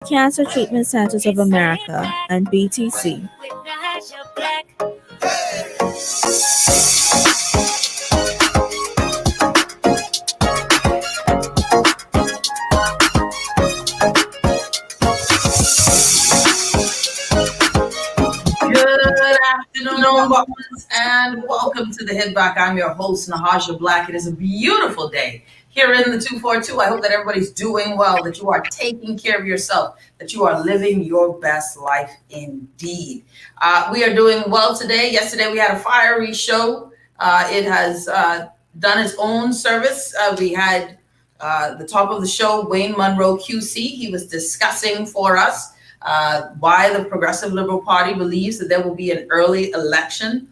Cancer Treatment Centers of America, and BTC. Good afternoon, and welcome to the Hit Back. I'm your host, Nahaja Black. It is a beautiful day here in the 242. I hope that everybody's doing well, that you are taking care of yourself, that you are living your best life indeed. We are doing well today. Yesterday, we had a fiery show. It has done its own service. We had the top of the show, Wayne Monroe, QC. He was discussing for us why the Progressive Liberal Party believes that there will be an early election.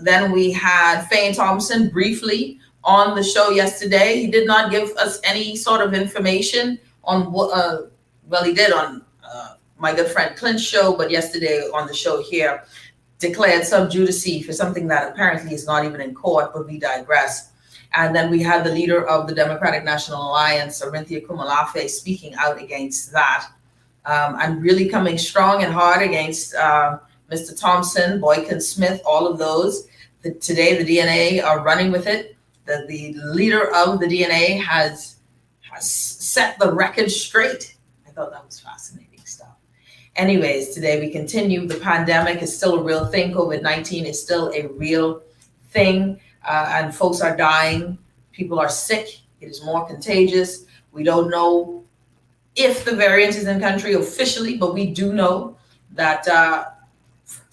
Then we had Fane Thompson briefly on the show yesterday. He did not give us any sort of information on what, well, he did on my good friend Clint's show, but yesterday on the show here declared sub judice for something that apparently is not even in court, but we digress. And then we had the leader of the Democratic National Alliance, Orinthia Kumalafe, speaking out against that. And really coming strong and hard against Mr. Thompson, Boykin Smith, all of those. Today, the DNA are running with it. The leader of the DNA has set the record straight. I thought that was fascinating stuff. Anyways, today we continue. The pandemic is still a real thing. COVID-19 is still a real thing. And folks are dying. People are sick. It is more contagious. We don't know if the variant is in country officially, but we do know that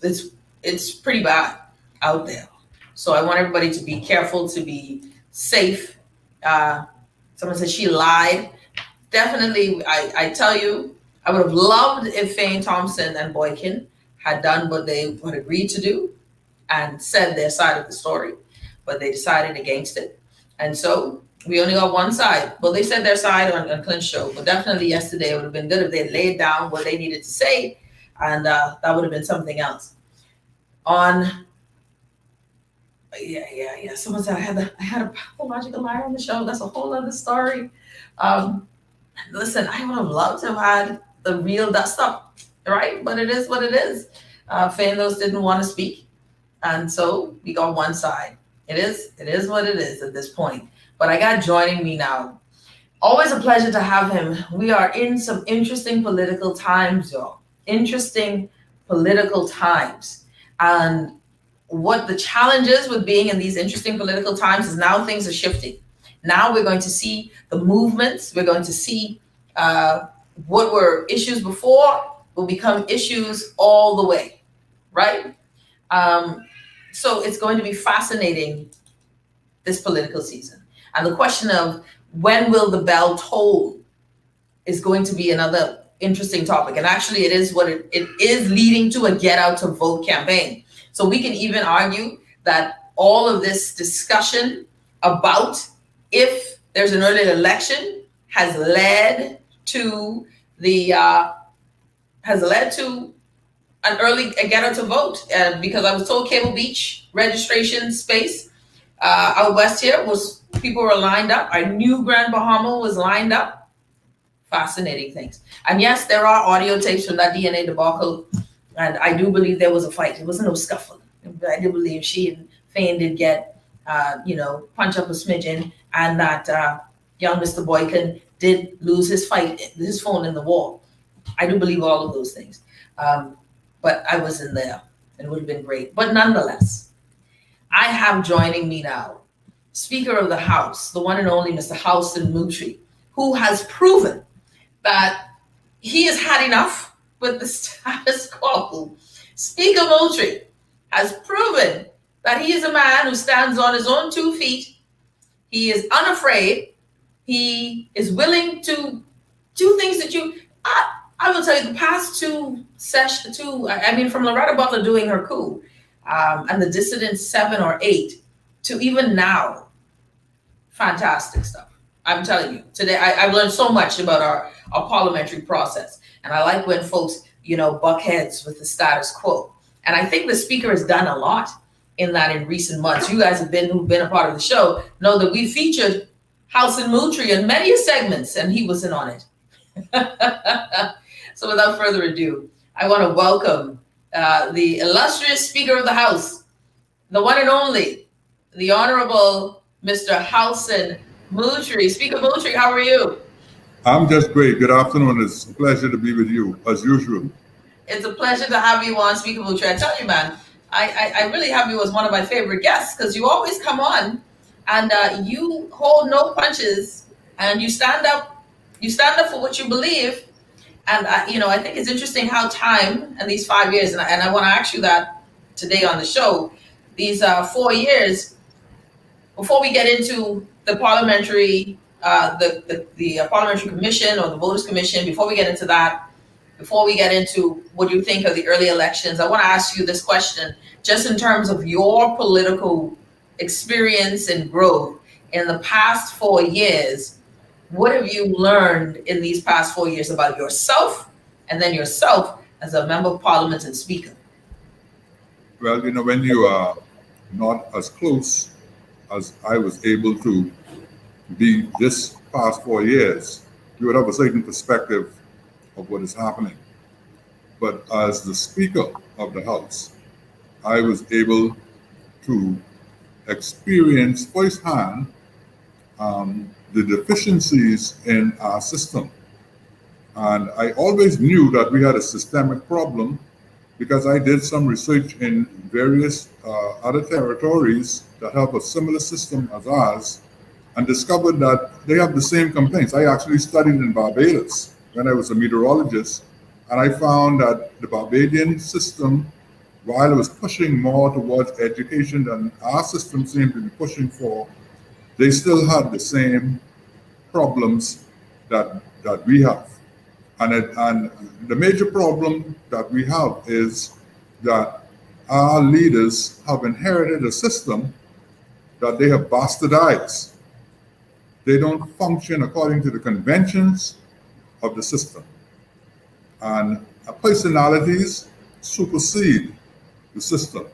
it's pretty bad out there. So I want everybody to be careful, to be safe. Someone said she lied. Definitely, I tell you, I would have loved if Fane Thompson and Boykin had done what they had agreed to do and said their side of the story, but they decided against it. And so we only got one side. Well, they said their side on Clint's show, but definitely yesterday it would have been good if they laid down what they needed to say, and that would have been something else. Someone said I had a pathological liar on the show. That's a whole other story. Listen, I would have loved to have had the real dust up, right? But it is what it is. Fandos didn't want to speak, and so we got one side. It is what it is at this point. But I got joining me now. Always a pleasure to have him. We are in some interesting political times, y'all. Interesting political times. And what the challenge is with being in these interesting political times is now things are shifting. Now we're going to see the movements. We're going to see what were issues before will become issues all the way, right? So it's going to be fascinating this political season. And the question of when will the bell toll is going to be another interesting topic. And actually it is what it is leading to a get out to vote campaign. So we can even argue that all of this discussion about if there's an early election has led to an early get out to vote. Because I was told Cable Beach registration space out west here people were lined up. I knew Grand Bahama was lined up. Fascinating things. And yes, there are audio tapes from that DNA debacle. And I do believe there was a fight. It wasn't no scuffle. I do believe she and Fane did get, punch up a smidgen. And that young Mr. Boykin did lose his phone in the wall. I do believe all of those things. But I wasn't there. It would have been great. But nonetheless, I have joining me now Speaker of the House, the one and only Mr. Halson Moultrie, who has proven that he has had enough with the status quo. Speaker Moultrie has proven that he is a man who stands on his own 2 feet. He is unafraid. He is willing to do things that I will tell you, the past from Loretta Butler doing her coup, and the Dissident 7 or 8 to even now, fantastic stuff. I'm telling you, today I've learned so much about our parliamentary process. And I like when folks, buck heads with the status quo. And I think the speaker has done a lot in that in recent months. You guys who've been a part of the show know that we featured Halson Moultrie in many segments, and he wasn't on it. So without further ado, I want to welcome the illustrious Speaker of the House, the one and only, the Honorable Mr. Halson Moultrie. Speaker Moultrie, how are you? I'm just great. Good afternoon. It's a pleasure to be with you, as usual. It's a pleasure to have you on, Speaker Moultrie. I tell you, man, I really have you as one of my favorite guests because you always come on and you hold no punches and you stand up. You stand up for what you believe. And I think it's interesting how time and these 5 years, and I want to ask you that today on the show, these 4 years, before we get into the parliamentary, the parliamentary commission or the voters commission, before we get into that, before we get into what you think of the early elections, I want to ask you this question, just in terms of your political experience and growth in the past 4 years. What have you learned in these past 4 years about yourself and then yourself as a member of parliament and speaker? Well, when you are not as close as I was able to be this past 4 years, you would have a certain perspective of what is happening. But as the Speaker of the House, I was able to experience firsthand the deficiencies in our system. And I always knew that we had a systemic problem because I did some research in various other territories that have a similar system as ours and discovered that they have the same complaints. I actually studied in Barbados when I was a meteorologist, and I found that the Barbadian system, while it was pushing more towards education than our system seemed to be pushing for, they still had the same problems that we have. And the major problem that we have is that our leaders have inherited a system that they have bastardized. They don't function according to the conventions of the system. And personalities supersede the system.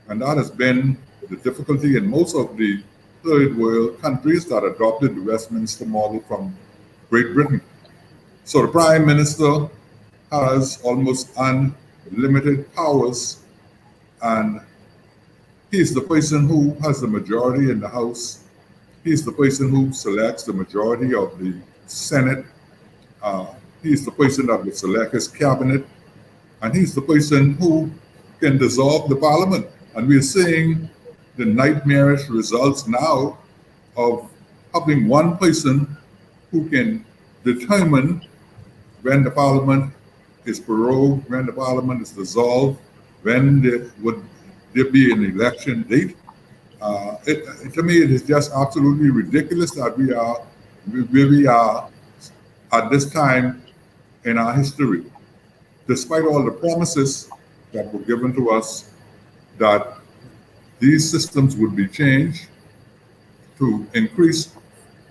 And that has been the difficulty in most of the third world countries that adopted the Westminster model from Great Britain. So the Prime Minister has almost unlimited powers, and he's the person who has the majority in the House. He's the person who selects the majority of the Senate. He's the person that would select his cabinet, and he's the person who can dissolve the parliament. And we're seeing the nightmarish results now of having one person who can determine when the parliament is prorogued, when the parliament is dissolved, when would there be an election date. To me, it is just absolutely ridiculous that we are where we are at this time in our history, despite all the promises that were given to us that these systems would be changed to increase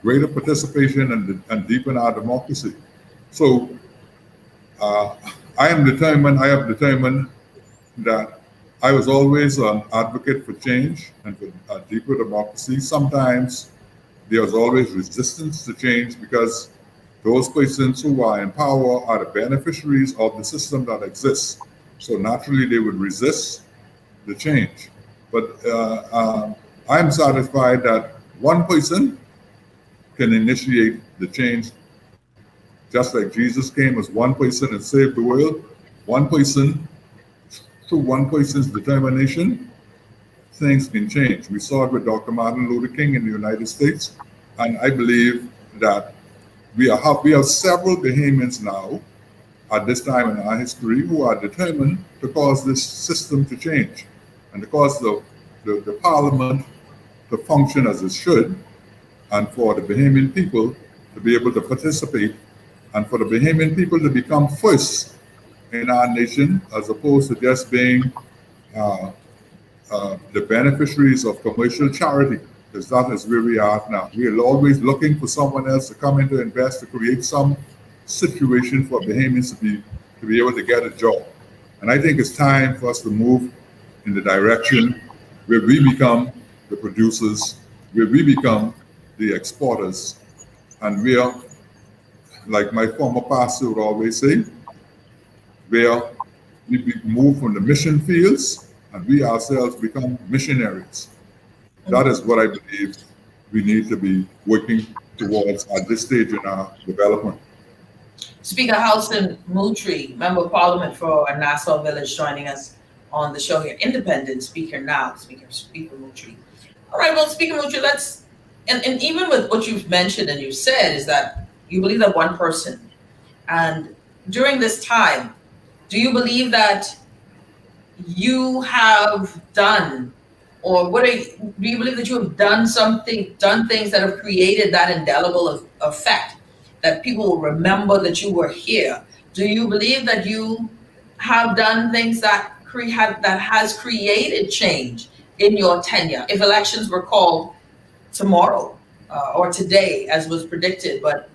greater participation and deepen our democracy. So I have determined that I was always an advocate for change and for a deeper democracy. Sometimes there was always resistance to change because those persons who are in power are the beneficiaries of the system that exists. So naturally they would resist the change. But I'm satisfied that one person can initiate the change. Just like Jesus came as one person and saved the world, one person, through one person's determination, things can change. We saw it with Dr. Martin Luther King in the United States, and I believe that we have several Bahamians now at this time in our history who are determined to cause this system to change and to cause the parliament to function as it should, and for the Bahamian people to be able to participate, and for the Bahamian people to become first in our nation, as opposed to just being the beneficiaries of commercial charity, because that is where we are now. We are always looking for someone else to come in to invest, to create some situation for Bahamians to be able to get a job. And I think it's time for us to move in the direction where we become the producers, where we become the exporters, and where like my former pastor would always say, where we move from the mission fields and we ourselves become missionaries. That is what I believe we need to be working towards at this stage in our development. Speaker Halson Moultrie, Member of Parliament for Nassau Village, joining us on the show here. Independent speaker now, Speaker Moultrie. All right, well, Speaker Moultrie, and even with what you've mentioned and you've said is that you believe that one person. And during this time, do you believe that you have done, or do you believe that you have done things that have created that indelible effect, that people will remember that you were here? Do you believe that you have done things that has created change in your tenure? If elections were called tomorrow or today, as was predicted, but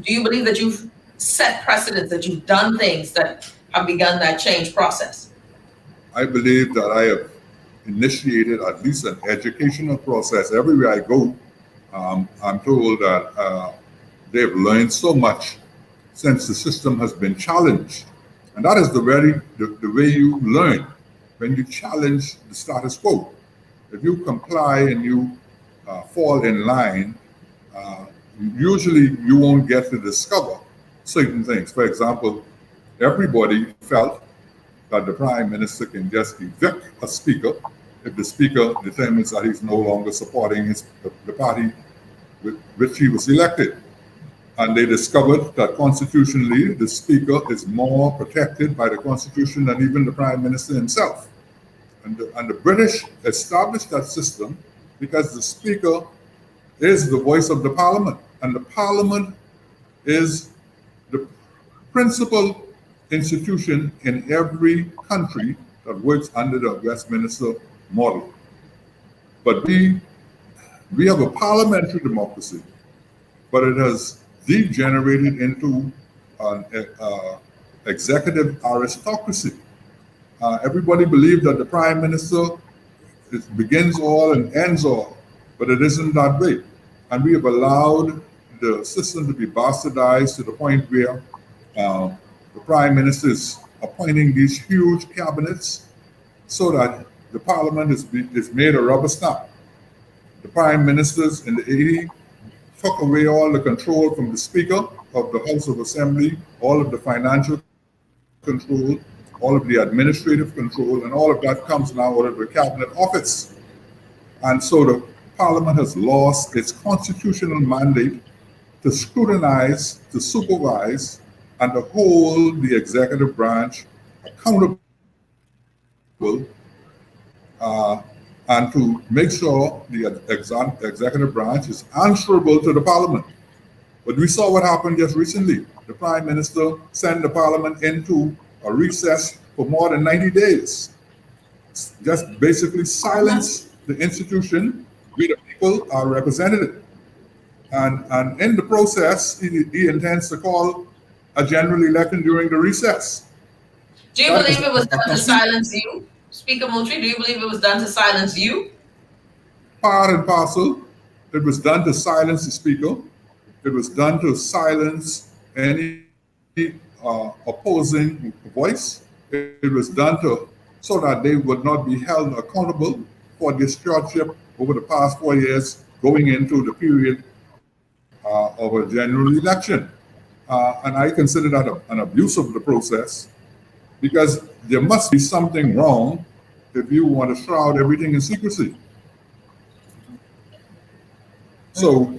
do you believe that you've set precedents, that you've done things that have begun that change process? I believe that I have initiated at least an educational process. Everywhere I go, I'm told that they've learned so much since the system has been challenged. And that is the way you learn, when you challenge the status quo. If you comply and you fall in line, usually you won't get to discover certain things. For example, everybody felt that the Prime Minister can just evict a speaker if the speaker determines that he's no longer supporting the party with which he was elected. And they discovered that constitutionally, the speaker is more protected by the Constitution than even the Prime Minister himself. And the British established that system because the speaker is the voice of the Parliament, and the Parliament is the principal institution in every country that works under the Westminster model. But we have a parliamentary democracy, but it has degenerated into an executive aristocracy. Everybody believes that the Prime Minister begins all and ends all, but it isn't that way. And we have allowed the system to be bastardized to the point where the Prime Minister is appointing these huge cabinets so that the Parliament is made a rubber stamp. The Prime Ministers in the 80s took away all the control from the Speaker of the House of Assembly, all of the financial control, all of the administrative control, and all of that comes now out of the Cabinet Office. And so the Parliament has lost its constitutional mandate to scrutinize, to supervise, and to hold the executive branch accountable and to make sure the executive branch is answerable to the Parliament. But we saw what happened just recently. The Prime Minister sent the Parliament into a recess for more than 90 days. Just basically silence the institution where the people are represented. And in the process, he intends to call a general election during the recess. Do you believe it was done to silence you? Speaker Moultrie, do you believe it was done to silence you? Part and parcel. It was done to silence the Speaker. It was done to silence any opposing voice. It was done so that they would not be held accountable for their stewardship over the past 4 years going into the period of a general election. And I consider that an abuse of the process, because there must be something wrong if you want to shroud everything in secrecy. So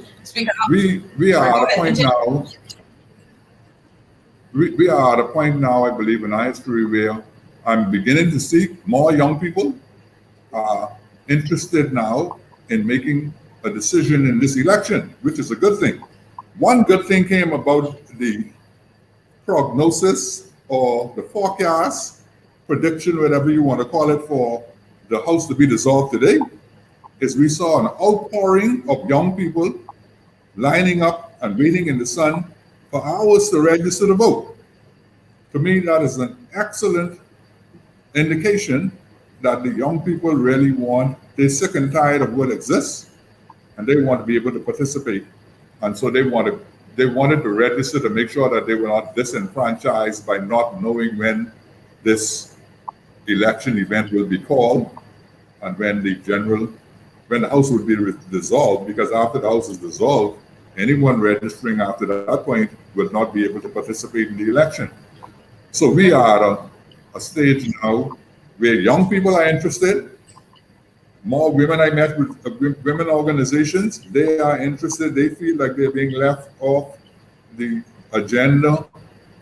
we are at a point now. We are at a point now, I believe, in our history where I'm beginning to see more young people interested now in making a decision in this election, which is a good thing. One good thing came about the prognosis or the forecast, prediction, whatever you want to call it, for the House to be dissolved today, is we saw an outpouring of young people lining up and waiting in the sun for hours to register to vote. To me, that is an excellent indication that the young people really they're sick and tired of what exists, and they want to be able to participate. And so they want to they wanted to register to make sure that they were not disenfranchised by not knowing when this election event will be called and when the House would be dissolved, because after the House is dissolved, anyone registering after that point will not be able to participate in the election. So we are at a stage now where young people are interested. More women I met with women organizations, they are interested. They feel like they're being left off the agenda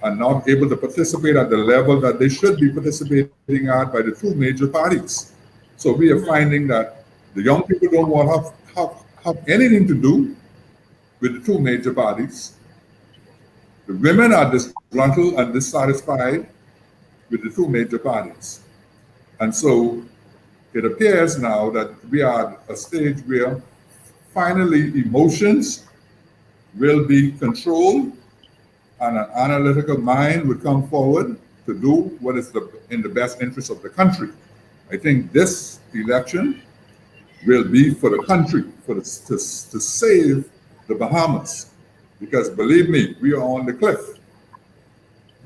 and not able to participate at the level that they should be participating at by the two major parties. So we are finding that the young people don't want to have anything to do with the two major parties. The women are disgruntled and dissatisfied with the two major parties. And so it appears now that we are at a stage where finally emotions will be controlled and an analytical mind would come forward to do what is in the best interest of the country. I think this election will be for the country, to save the Bahamas. Because believe me, we are on the cliff.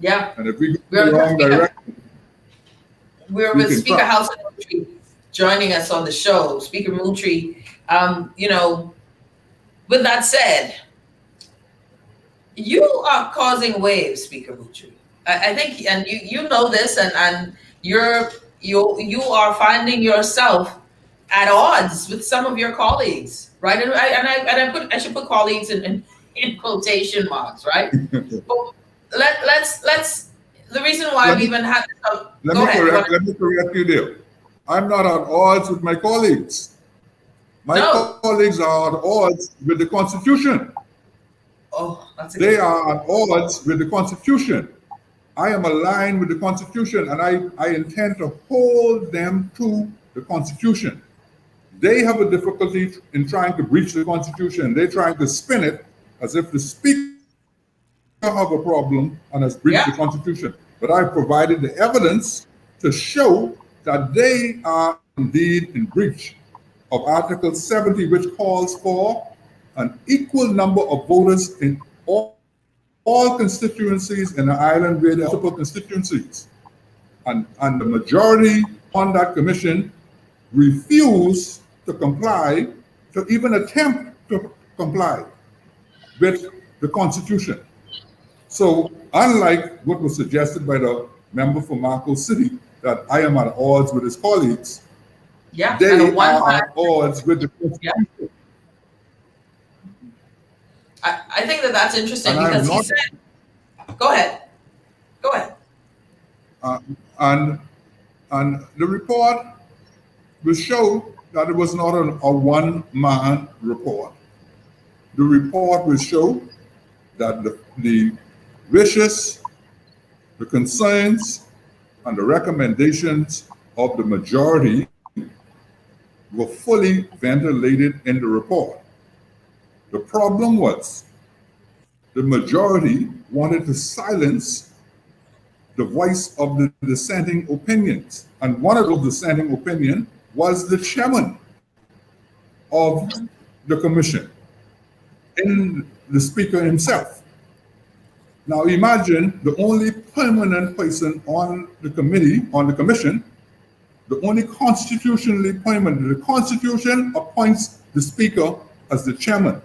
Yeah. And if we go in the wrong direction, we're with Speaker Halson Moultrie joining us on the show. Speaker Moultrie, with that said, you are causing waves, Speaker Moultrie. I think, and you know this, and you are finding yourself at odds with some of your colleagues, right? And I should put colleagues in quotation marks, right? But let's the reason why we even had let me correct you there. I'm not at odds with my colleagues. My colleagues are at odds with the Constitution. Oh, they are at odds with the Constitution. I am aligned with the Constitution, and I intend to hold them to the Constitution. They have a difficulty in trying to breach the Constitution. They're trying to spin it as if the Speaker have a problem and has breached the Constitution. But I provided the evidence to show that they are indeed in breach of Article 70, which calls for an equal number of voters in all constituencies in the island where there are multiple constituencies. And the majority on that commission refused to comply, to even attempt to comply with the Constitution. So unlike what was suggested by the member for Marco City, that I am at odds with his colleagues, they are at odds with the Constitution. Yeah. I think that's interesting because he said, go ahead. And the report will show that it was not a one-man report. The report will show that the wishes, the concerns, and the recommendations of the majority were fully ventilated in the report. The problem was the majority wanted to silence the voice of the dissenting opinions. And one of those dissenting opinions was the chairman of the commission, and the Speaker himself. Now imagine the only permanent person on the commission, the only constitutionally permanent. The Constitution appoints the Speaker as the chairman.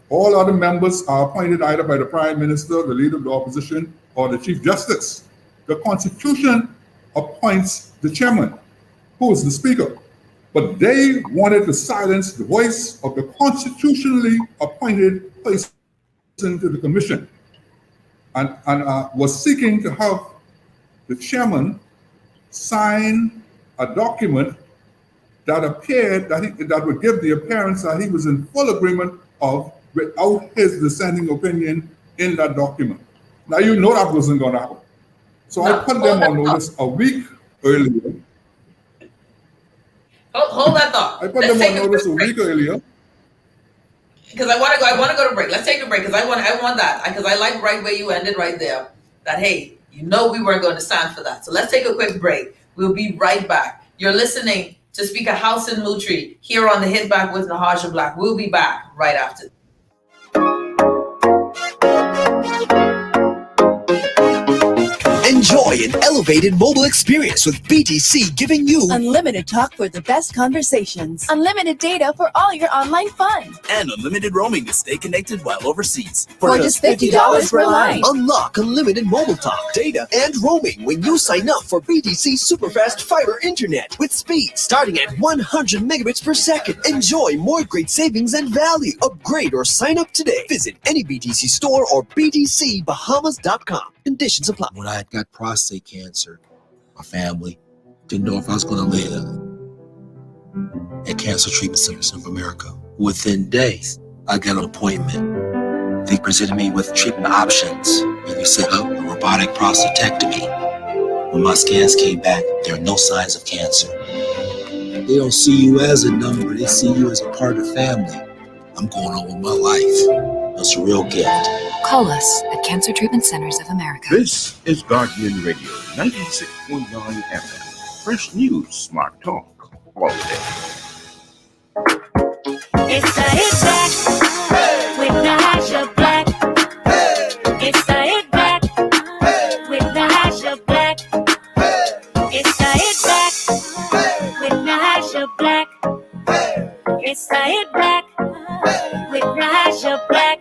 All other members are appointed either by the Prime Minister, the Leader of the Opposition, or the Chief Justice. The Constitution appoints the chairman, who is the Speaker. But they wanted to silence the voice of the constitutionally appointed person to the commission, and was seeking to have the chairman sign a document that appeared that would give the appearance that he was in full agreement of without his dissenting opinion in that document. Now you know that wasn't going to happen. So I put them on notice a week earlier. Hold that thought. I put them on notice a week earlier. Because I want to go to break. Let's take a break because I want that, because I like right where you ended right there. That hey, we weren't going to stand for that. So let's take a quick break. We'll be right back. You're listening to Speaker Halson Moultrie here on the Hit Back with Nahaja Black. We'll be back right after. an elevated mobile experience with BTC, giving you unlimited talk for the best conversations, unlimited data for all your online fun, and unlimited roaming to stay connected while overseas. For just $50 per line. Unlock unlimited mobile talk, data, and roaming when you sign up for BTC Superfast Fiber Internet with speed starting at 100 megabits per second. Enjoy more great savings and value. Upgrade or sign up today. Visit any BTC store or btcbahamas.com. Conditions apply. When I got prostate cancer, my family didn't know if I was going to live at Cancer Treatment Centers of America. Within days, I got an appointment. They presented me with treatment options, and we set up a robotic prostatectomy. When my scans came back, there are no signs of cancer. They don't see you as a number, they see you as a part of the family. I'm going on with my life. That's a real gift. Call us at Cancer Treatment Centers of America. This is Guardian Radio, 96.9 FM. Fresh news, smart talk, all day. It's the hit back with the hash of black. It's the hit back with the hash of black. It's the hit back with the hash of black. It's the hit back with the hash of black.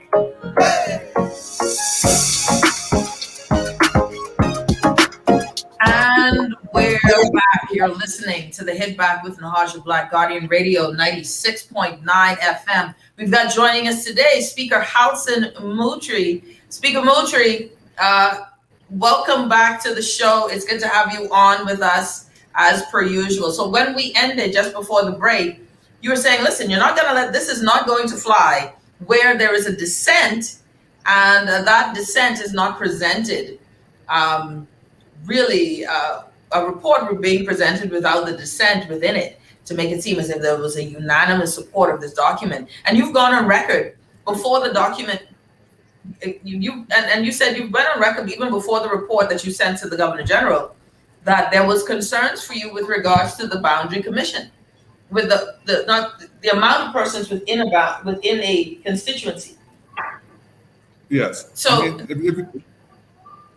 And we're back. You're listening to the Hit Back with Nahaja Black, Guardian Radio 96.9 FM. We've got joining us today Speaker Halson Moultrie. Speaker Moultrie, welcome back to the show. It's good to have you on with us as per usual. So when we ended just before the break, you were saying, listen, you're not going to this is not going to fly where there is a dissent and that dissent is not presented. A report being presented without the dissent within it to make it seem as if there was a unanimous support of this document. And you've gone on record before the document, you said you went on record even before the report that you sent to the Governor General that there was concerns for you with regards to the Boundary Commission, with the amount of persons within a constituency. Yes. So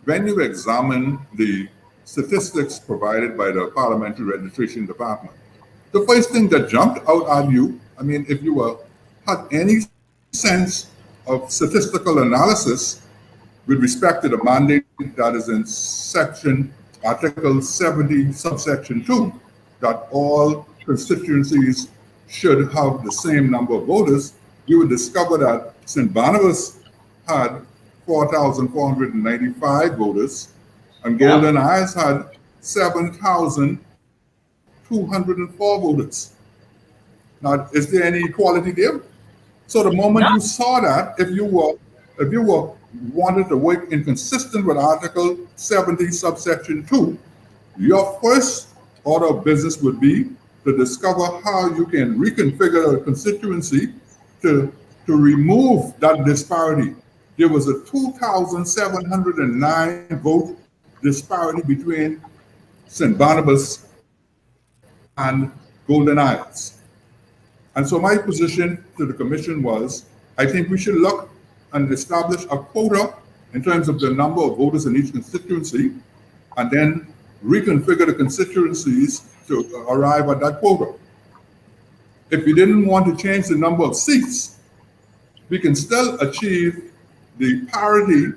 when you examine the statistics provided by the Parliamentary Registration Department, the first thing that jumped out at you, if you had any sense of statistical analysis with respect to the mandate that is in Article 70, subsection 2, that all constituencies should have the same number of voters, you would discover that St. Barnabas had 4,495 voters, and Golden Isles had 7,204 voters. Now, is there any equality there? So the moment you saw that, if you wanted to work inconsistent with Article 70, subsection 2, your first order of business would be to discover how you can reconfigure a constituency to remove that disparity. There was a 2,709 vote disparity between St. Barnabas and Golden Isles. And so my position to the commission was, I think we should look and establish a quota in terms of the number of voters in each constituency, and then reconfigure the constituencies to arrive at that quota. If we didn't want to change the number of seats, we can still achieve the parity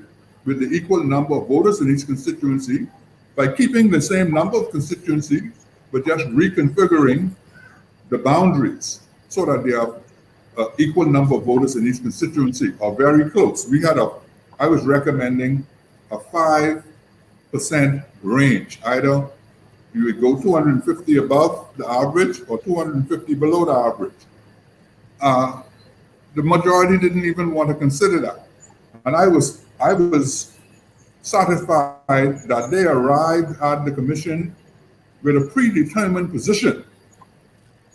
with the equal number of voters in each constituency by keeping the same number of constituencies, but just reconfiguring the boundaries so that they have equal number of voters in each constituency or very close. I was recommending a 5% range. Either you would go 250 above the average or 250 below the average. The majority didn't even want to consider that. And I was satisfied that they arrived at the commission with a predetermined position,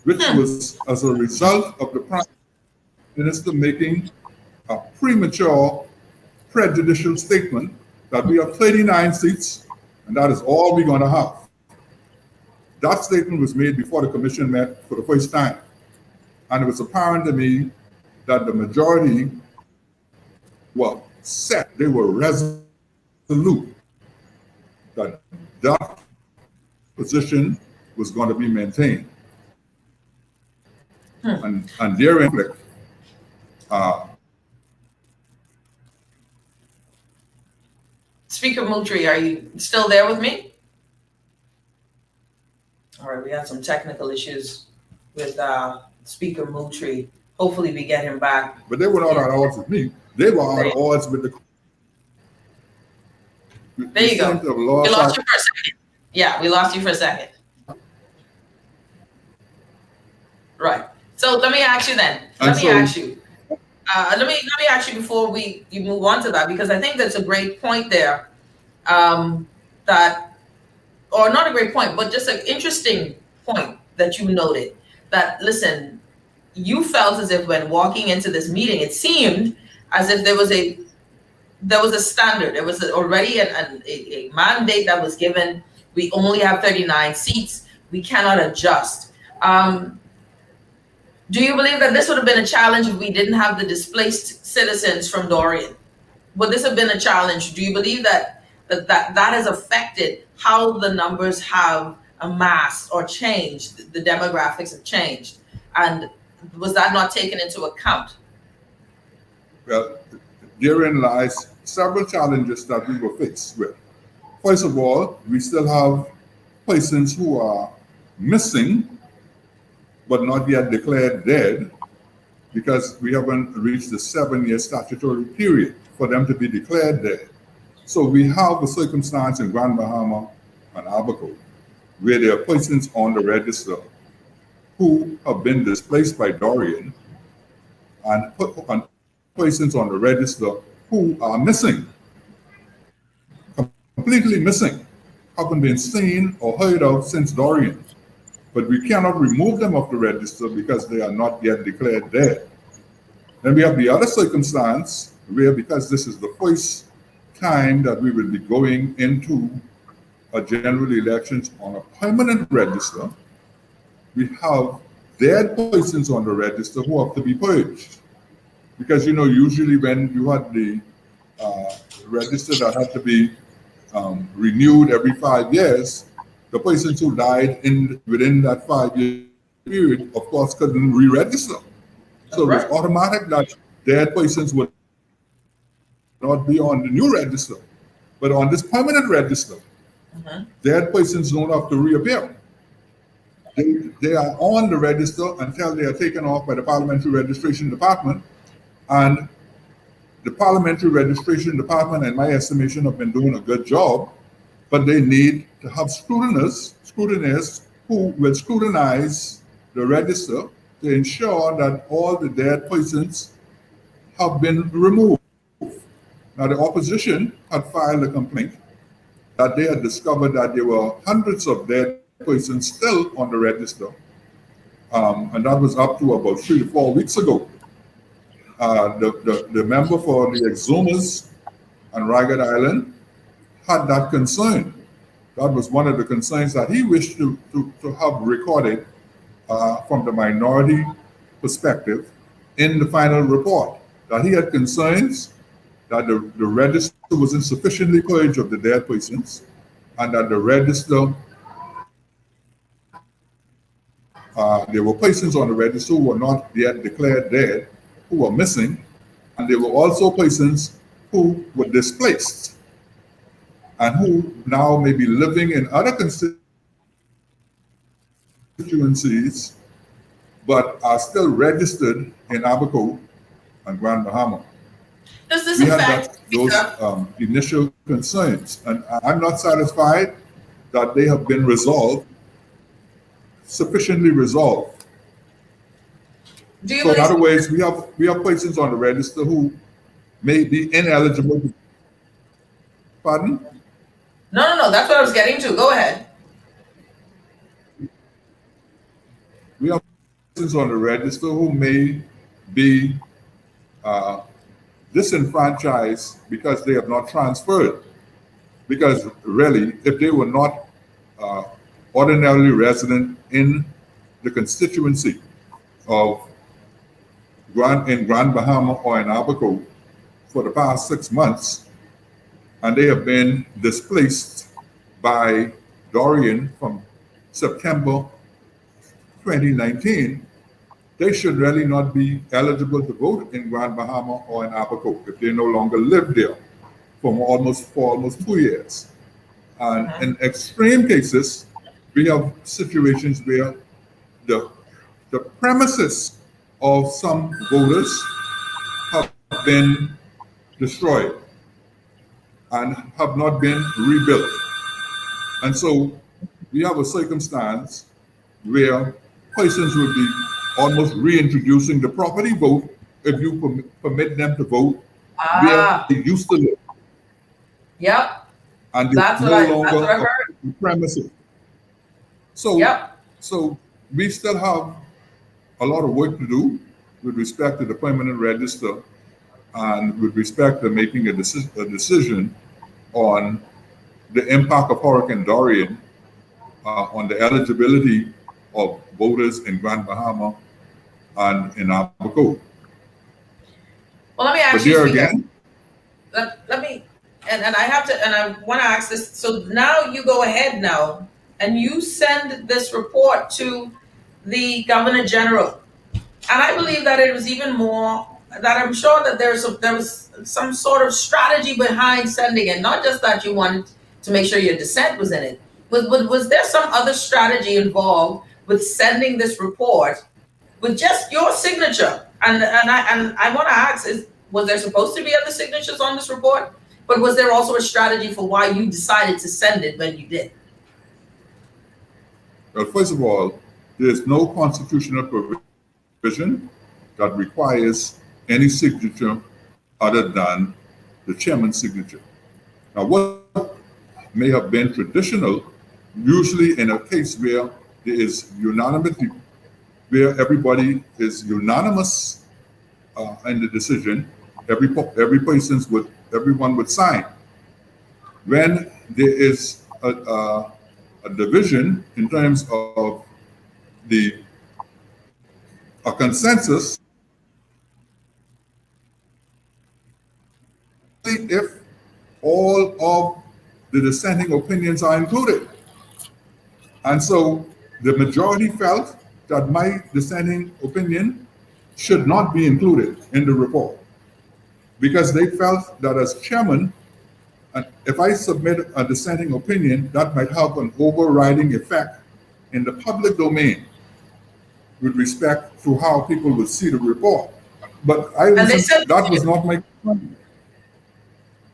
which was as a result of the Prime Minister making a premature, prejudicial statement that we have 39 seats and that is all we're going to have. That statement was made before the commission met for the first time. And it was apparent to me that the majority were set, they were resolute that that position was going to be maintained. And during conflict, Speaker Moultrie, are you still there with me? All right, we had some technical issues with Speaker Moultrie. Hopefully we get him back. but they were not at odds with me. They were at odds with the. There you go. We lost you for a second. Yeah, we lost you for a second. Right. So let me ask you then. Let me ask you before you move on to that, because I think that's a great point there. Or not a great point, but just an interesting point that you noted. That listen, you felt as if when walking into this meeting, it seemed as if there was a standard. There was already a mandate that was given. We only have 39 seats. We cannot adjust. Do you believe that this would have been a challenge if we didn't have the displaced citizens from Dorian? Would this have been a challenge? Do you believe that has affected how the numbers have amassed or changed? The demographics have changed. And was that not taken into account? Well, therein lies several challenges that we were faced with. First of all, we still have persons who are missing but not yet declared dead, because we haven't reached the 7-year statutory period for them to be declared dead. So we have a circumstance in Grand Bahama and Abaco where there are persons on the register who have been displaced by Dorian and persons on the register who are missing, completely missing, haven't been seen or heard of since Dorian. But we cannot remove them off the register because they are not yet declared dead. Then we have the other circumstance where, because this is the first time that we will be going into a general elections on a permanent register, we have dead persons on the register who have to be purged. Because, usually when you had the register that had to be renewed every 5 years, the persons who died within that 5-year period, of course, couldn't re-register. So it's automatic that dead persons would not be on the new register. But on this permanent register, dead persons don't have to reappear. They are on the register until they are taken off by the Parliamentary Registration Department. And the Parliamentary Registration Department, in my estimation, have been doing a good job, but they need to have scrutineers who will scrutinize the register to ensure that all the dead persons have been removed. Now, the opposition had filed a complaint that they had discovered that there were hundreds of dead persons still on the register, and that was up to about 3 to 4 weeks ago. The member for the exhumers on Ragged Island had that concern. That was one of the concerns that he wished to have recorded from the minority perspective in the final report, that he had concerns that the register was insufficiently purged of the dead persons, and that the register, there were persons on the register who were not yet declared dead, who were missing, and there were also persons who were displaced and who now may be living in other constituencies, but are still registered in Abaco and Grand Bahama. Does this We affect had those initial concerns, and I'm not satisfied that they have been sufficiently resolved. So in other ways, we have persons on the register who may be ineligible. Pardon? No, that's what I was getting to. Go ahead. We have persons on the register who may be disenfranchised because they have not transferred. Because really, if they were not ordinarily resident in the constituency of in Grand Bahama or in Abaco for the past 6 months, and they have been displaced by Dorian from September 2019, they should really not be eligible to vote in Grand Bahama or in Abaco if they no longer live there for almost 2 years. And in extreme cases, we have situations where the premises of some voters have been destroyed and have not been rebuilt. And so we have a circumstance where persons will be almost reintroducing the property vote if you permit them to vote where they used to live. Yep. And That's no what I longer heard. the premises. So, so we still have a lot of work to do with respect to the permanent register and with respect to making a decision on the impact of Hurricane Dorian on the eligibility of voters in Grand Bahama and in Abaco. Well, let me ask But you, there Speaker. again, Let me, and I have to, and I want to ask this. So now you go ahead now and you send this report to the Governor General. And I believe that it was even more, that I'm sure that there was some sort of strategy behind sending it. Not just that you wanted to make sure your dissent was in it. Was there some other strategy involved with sending this report with just your signature? And I want to ask, was there supposed to be other signatures on this report? But was there also a strategy for why you decided to send it when you did? well, first of all, there's no constitutional provision that requires any signature other than the chairman's signature. Now, what may have been traditional, usually in a case where there is unanimity, where everybody is unanimous in the decision, everyone would sign. When there is a division in terms of a consensus, if all of the dissenting opinions are included. And so the majority felt that my dissenting opinion should not be included in the report because they felt that as chairman, if I submit a dissenting opinion, that might have an overriding effect in the public domain with respect to how people would see the report. But that was not my concern.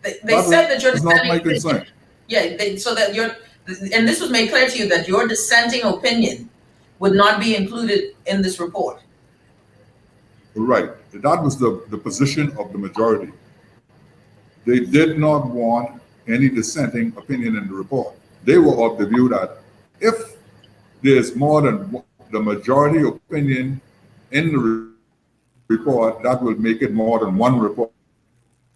They said that your was not my concern. Yeah, so that and this was made clear to you that your dissenting opinion would not be included in this report. Right. That was the position of the majority. They did not want any dissenting opinion in the report. They were of the view that if there's more than the majority opinion in the report, that will make it more than one report.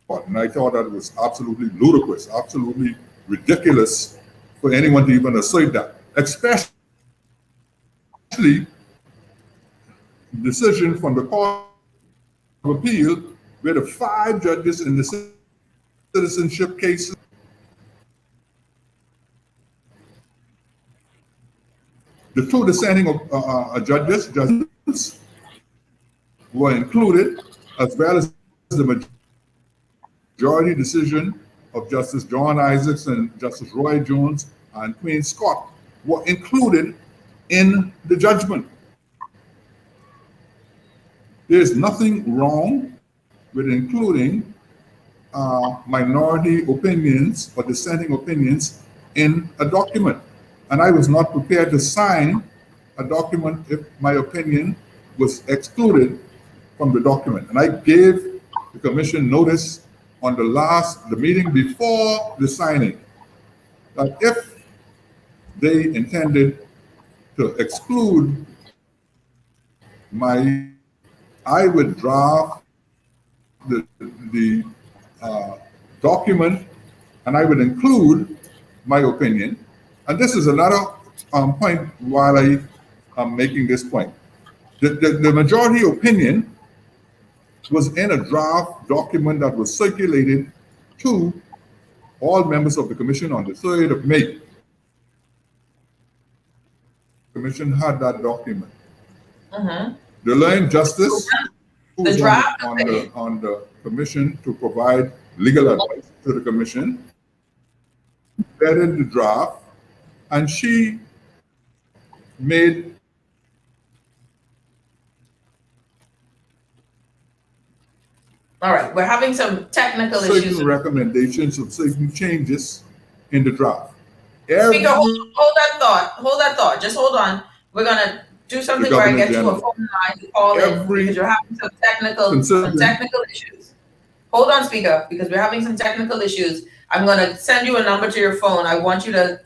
And I thought that was absolutely ludicrous, absolutely ridiculous for anyone to even assert that, especially decision from the Court of Appeal where the 5 judges in the citizenship cases the 2 dissenting judges were included, as well as the majority decision of Justice John Isaacs and Justice Roy Jones and Queen Scott were included in the judgment. There's nothing wrong with including minority opinions or dissenting opinions in a document. And I was not prepared to sign a document if my opinion was excluded from the document. And I gave the commission notice on the meeting before the signing that if they intended to exclude I would draft the document and I would include my opinion. And this is another point while I am making this point. The majority opinion was in a draft document that was circulated to all members of the commission on the 3rd of May. commission had that document. Mm-hmm. The Learning Justice, The who's draft on the commission to provide legal advice to the commission, vetted the draft, and she made All right, we're having some technical issues. certain recommendations of certain changes in the draft. Speaker, hold that thought. Just hold on. We're gonna do something where I get you a phone line to call in because you're having some technical issues. Hold on, Speaker, because we're having some technical issues. I'm gonna send you a number to your phone. I want you to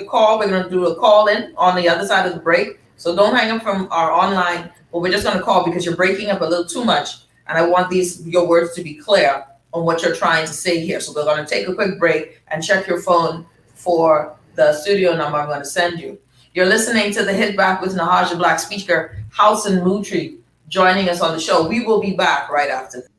call. We're gonna do a call in on the other side of the break. So don't hang up from our online, but we're just gonna call because you're breaking up a little too much. And I want your words to be clear on what you're trying to say here. So we're going to take a quick break and check your phone for the studio number I'm going to send you. You're listening to the Hit Back with Nahaja Black. Speaker Halson Moultrie joining us on the show. We will be back right after this.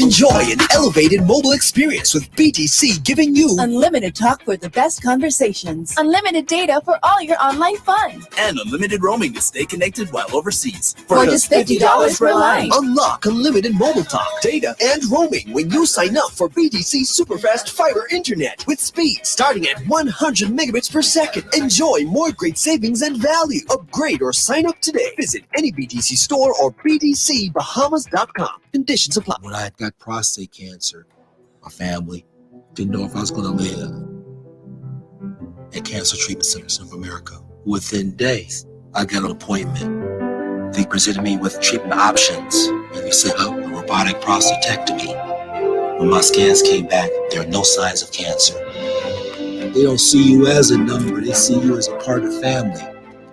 Enjoy an elevated mobile experience with BTC, giving you unlimited talk for the best conversations, unlimited data for all your online fun, and unlimited roaming to stay connected while overseas. For just $50 per line. Unlock unlimited mobile talk, data, and roaming when you sign up for BTC Superfast Fiber Internet with speed starting at 100 megabits per second. Enjoy more great savings and value. Upgrade or sign up today. Visit any BTC store or btcbahamas.com. Conditions apply. When I got prostate cancer, my family didn't know if I was going to live at Cancer Treatment Centers of America. Within days, I got an appointment. They presented me with treatment options, and they set up a robotic prostatectomy. When my scans came back, there are no signs of cancer. They don't see you as a number, they see you as a part of the family.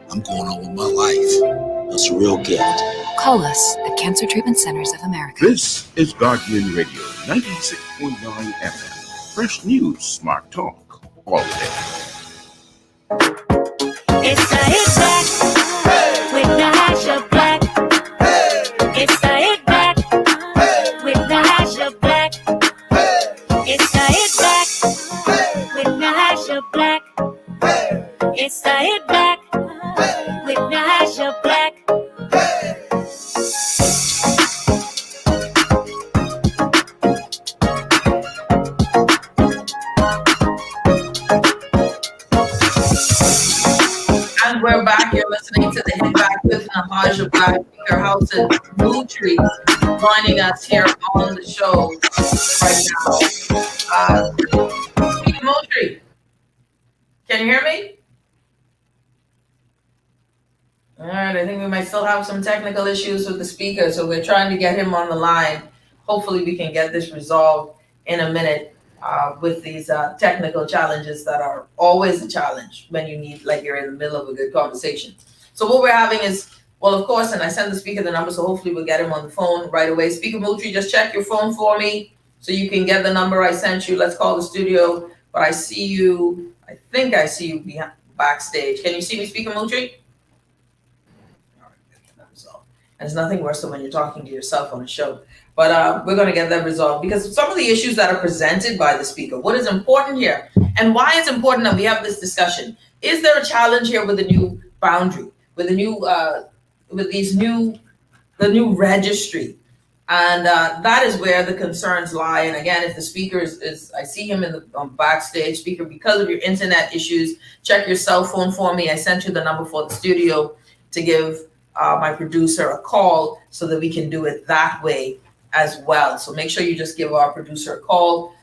I'm going on with my life. It's a real gift. Call us at Cancer Treatment Centers of America. This is Guardian Radio 96.9 FM. Fresh news, smart talk, all day. It's the Hit Back with Nahaja Black. It's the Hit Back with Nahaja Black. It's the Hit Back with Nahaja Black. It's the Hit Back with Nahaja Black. And we're back. You're listening to the Hit Back with Nahaja Black. Speaker Halson Moultrie joining us here on the show right now. Speaker Moultrie, can you hear me? All right, I think we might still have some technical issues with the speaker, so we're trying to get him on the line. Hopefully we can get this resolved in a minute with these technical challenges that are always a challenge when you need, like you're in the middle of a good conversation. So what we're having is, well, of course, and I send the speaker the number, so hopefully we'll get him on the phone right away. Speaker Moultrie, just check your phone for me so you can get the number I sent you. Let's call the studio, but I see you, I think I see you behind, backstage. Can you see me, Speaker Moultrie? And it's nothing worse than when you're talking to yourself on a show. But we're going to get that resolved because some of the issues that are presented by the speaker, what is important here and why it's important that we have this discussion. Is there a challenge here with the new boundary, with the new, the new registry? And that is where the concerns lie. And again, if the speaker is I see him in the backstage, speaker, because of your internet issues, check your cell phone for me. I sent you the number for the studio to give my producer a call so that we can do it that way as well. So make sure you just give our producer a call,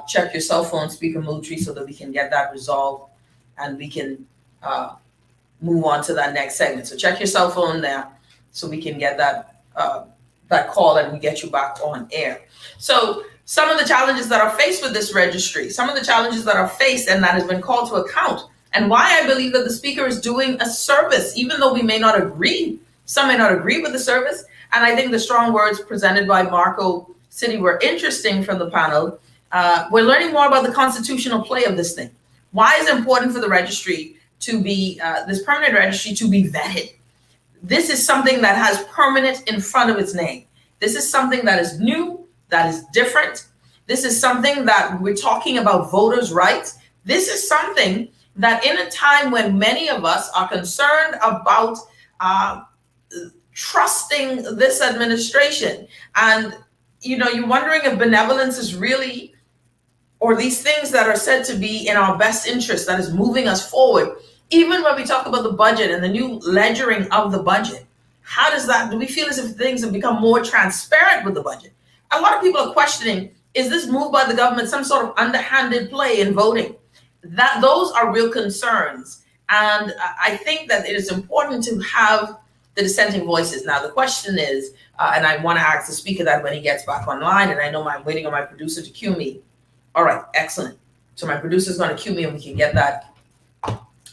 check your cell phone, Speaker Moultrie, so that we can get that resolved and we can move on to that next segment. So check your cell phone there so we can get that call and we get you back on air. So some of the challenges that are faced with this registry, some of the challenges that are faced and that has been called to account, and why I believe that the speaker is doing a service, even though we may not agree. Some may not agree with the service. And I think the strong words presented by Marco City were interesting from the panel. We're learning more about the constitutional play of this thing. Why is it important for the registry to be this permanent registry to be vetted. This is something that has permanent in front of its name. This is something that is new, that is different. This is something that we're talking about voters' rights. This is something that in a time when many of us are concerned about trusting this administration, and you're wondering if benevolence is really, or these things that are said to be in our best interest, that is moving us forward. Even when we talk about the budget and the new ledgering of the budget, how does that, do we feel as if things have become more transparent with the budget? A lot of people are questioning, is this move by the government some sort of underhanded play in voting? Those are real concerns. And I think that it is important to have the dissenting voices. Now, the question is, and I want to ask the speaker that when he gets back online, and I know I'm waiting on my producer to cue me. All right, excellent. So my producer is going to cue me and we can get that.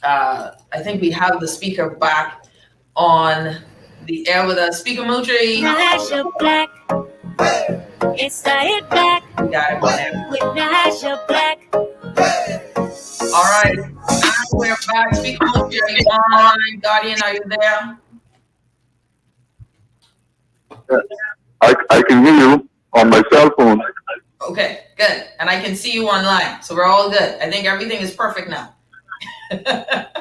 I think we have the speaker back on the air with us. Speaker Moultrie. Natasha Black. It's the hit back. We got it on there. With Natasha Black. All right, and we're back. Speaker Moultrie, are you online? Dorian, are you there? I can hear you on my cell phone. Okay, good. And I can see you online. So we're all good. I think everything is perfect now. I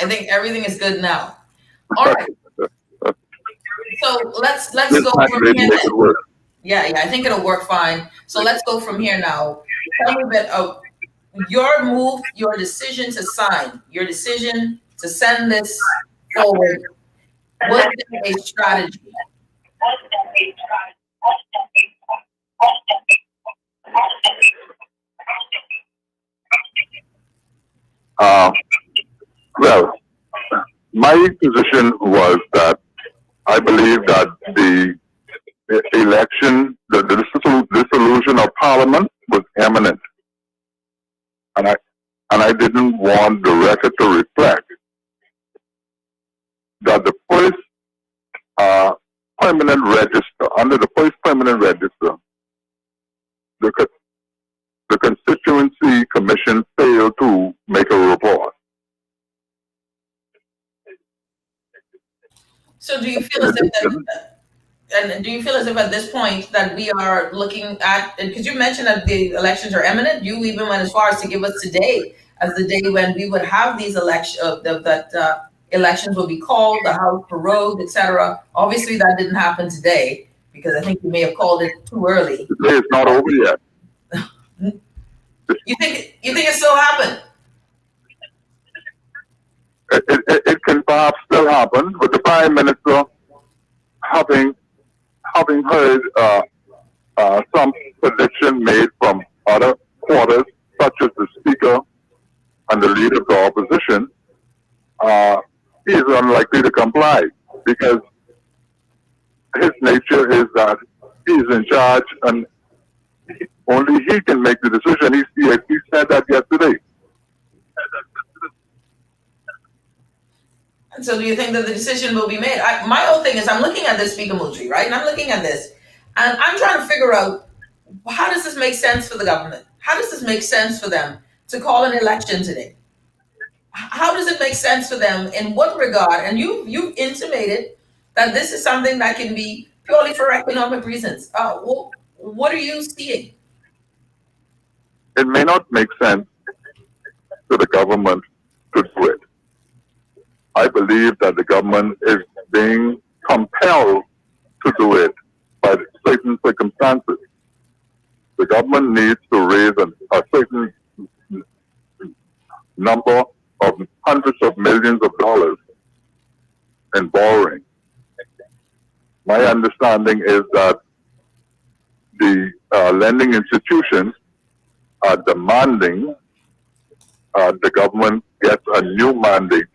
think everything is good now. All right. So let's go from here. Yeah, I think it'll work fine. So let's go from here now. Tell me a bit of your move, your decision to sign, your decision to send this forward. Was it a strategy? Well, my position was that I believe that the election, the dissolution of Parliament was imminent, and I didn't want the record to reflect that the first permanent register, under the first permanent register, the constituency commission failed to make a report. So do you feel as if at this point that we are looking at, because you mentioned that the elections are imminent, you even went as far as to give us today as the day when we would have these elections, elections will be called, the House prorogued, etc. Obviously that didn't happen today because I think you may have called it too early. It's not over yet. You think it still happened? It can perhaps still happen, but the Prime Minister, having heard some prediction made from other quarters, such as the Speaker and the Leader of the Opposition, he is unlikely to comply because his nature is that he is in charge and only he can make the decision. He said that yesterday. And so do you think that the decision will be made? My whole thing is I'm looking at this, Speaker Moultrie, right? And I'm looking at this and I'm trying to figure out, how does this make sense for the government? How does this make sense for them to call an election today? How does it make sense for them? In what regard? And you've intimated that this is something that can be purely for economic reasons. What are you seeing? It may not make sense to the government to do it. I believe that the government is being compelled to do it by certain circumstances. The government needs to raise a certain number of hundreds of millions of dollars in borrowing. My understanding is that the lending institutions are demanding the government gets a new mandate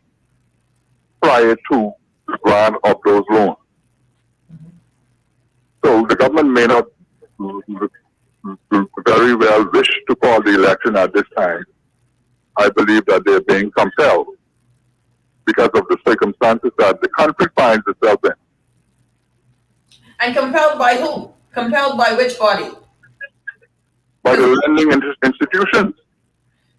prior to the grant of those loans. So the government may not very well wish to call the election at this time. I believe that they're being compelled because of the circumstances that the country finds itself in. And compelled by who? Compelled by which body? By the lending institutions.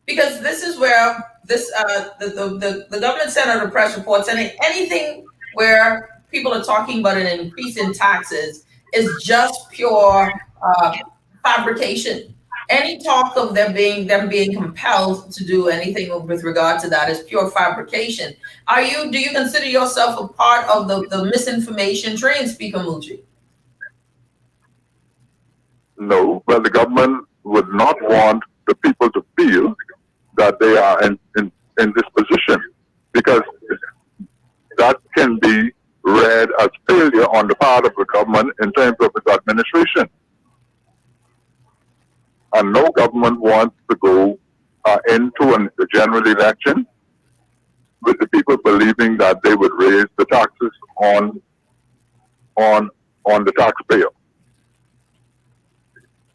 Because this is where the government sent out a press report saying anything where people are talking about an increase in taxes is just pure fabrication. Any talk of them being compelled to do anything with regard to that is pure fabrication. Do you consider yourself a part of the misinformation train, Speaker Moultrie? No, but the government would not want the people to feel that they are in this position, because that can be read as failure on the part of the government in terms of its administration. And no government wants to go into a general election with the people believing that they would raise the taxes on the taxpayer.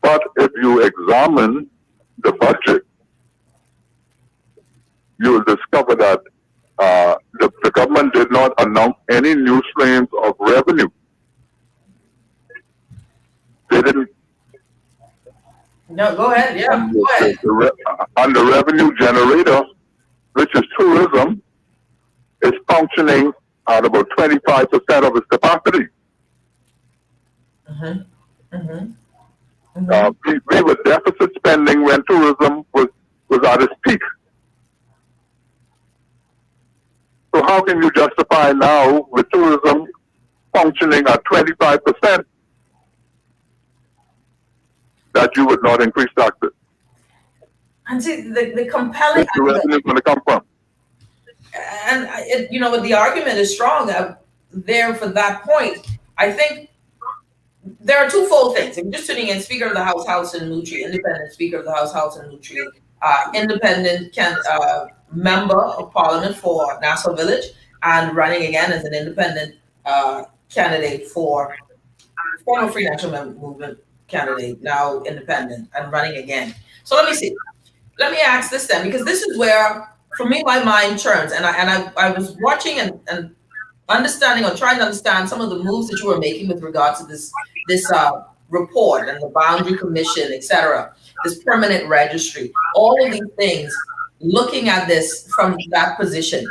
But if you examine the budget, you will discover that the government did not announce any new streams of revenue. They didn't. No, go ahead. Yeah, go ahead. And the revenue generator, which is tourism, is functioning at about 25% of its capacity. We were deficit spending when tourism was at its peak. So how can you justify now with tourism functioning at 25% that you would not increase taxes? And see, the compelling... Where's the revenue going to come from? And, the argument is strong there for that point. I think there are twofold things. If you're just tuning in, Speaker of the House, Halson Moultrie, independent Speaker of the House, Halson Moultrie, independent member of Parliament for Nassau Village, and running again as an independent candidate for former Free National Movement candidate, now independent, and running again. So let me see. Let me ask this then, because this is where, for me, my mind churns, and I was watching and understanding or trying to understand some of the moves that you were making with regard to this report and the Boundary Commission, etc., this permanent registry, all of these things, looking at this from that position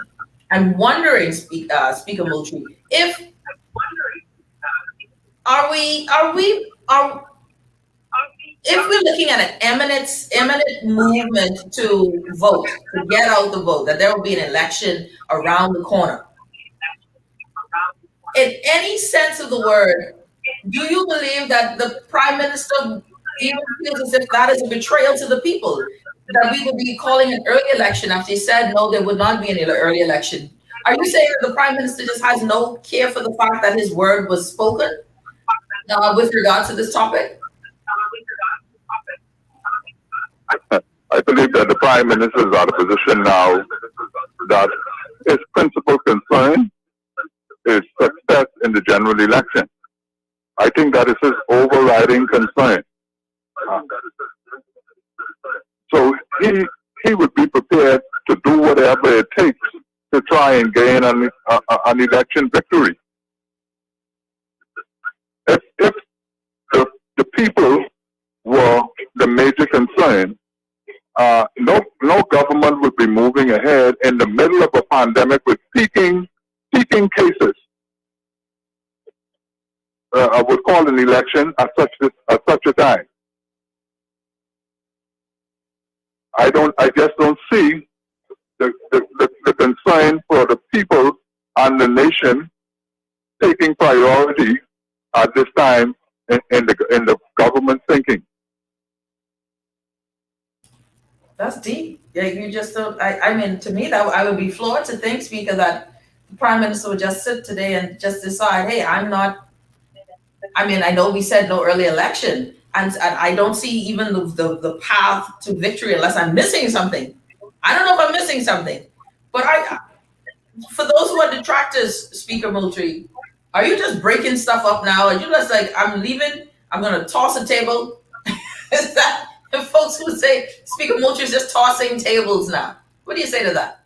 and wondering, Speaker Moultrie, if if we're looking at an eminent movement to vote, to get out the vote, that there will be an election around the corner. In any sense of the word, do you believe that the Prime Minister even feels as if that is a betrayal to the people? That we would be calling an early election after he said no, there would not be any early election. Are you saying that the Prime Minister just has no care for the fact that his word was spoken with regard to this topic? I believe that the Prime Minister is at a position now that his principal concern is success in the general election. I think that is his overriding concern. So he would be prepared to do whatever it takes to try and gain an election victory. If the people were the major concern, no government would be moving ahead in the middle of a pandemic with peaking cases. I would call an election at such a time. I just don't see the concern for the people and the nation taking priority at this time in the government thinking. That's deep. Yeah, you just don't. I mean, to me, that I would be floored to think, Speaker, that the Prime Minister would just sit today and just decide, hey, I'm not. I mean, I know we said no early election, and I don't see even the path to victory unless I'm missing something. I don't know if I'm missing something, but for those who are detractors, Speaker Moultrie, are you just breaking stuff up now? Are you just like, I'm leaving, I'm going to toss a table? Is that, and folks would say, Speaker Moultrie is just tossing tables now. What do you say to that?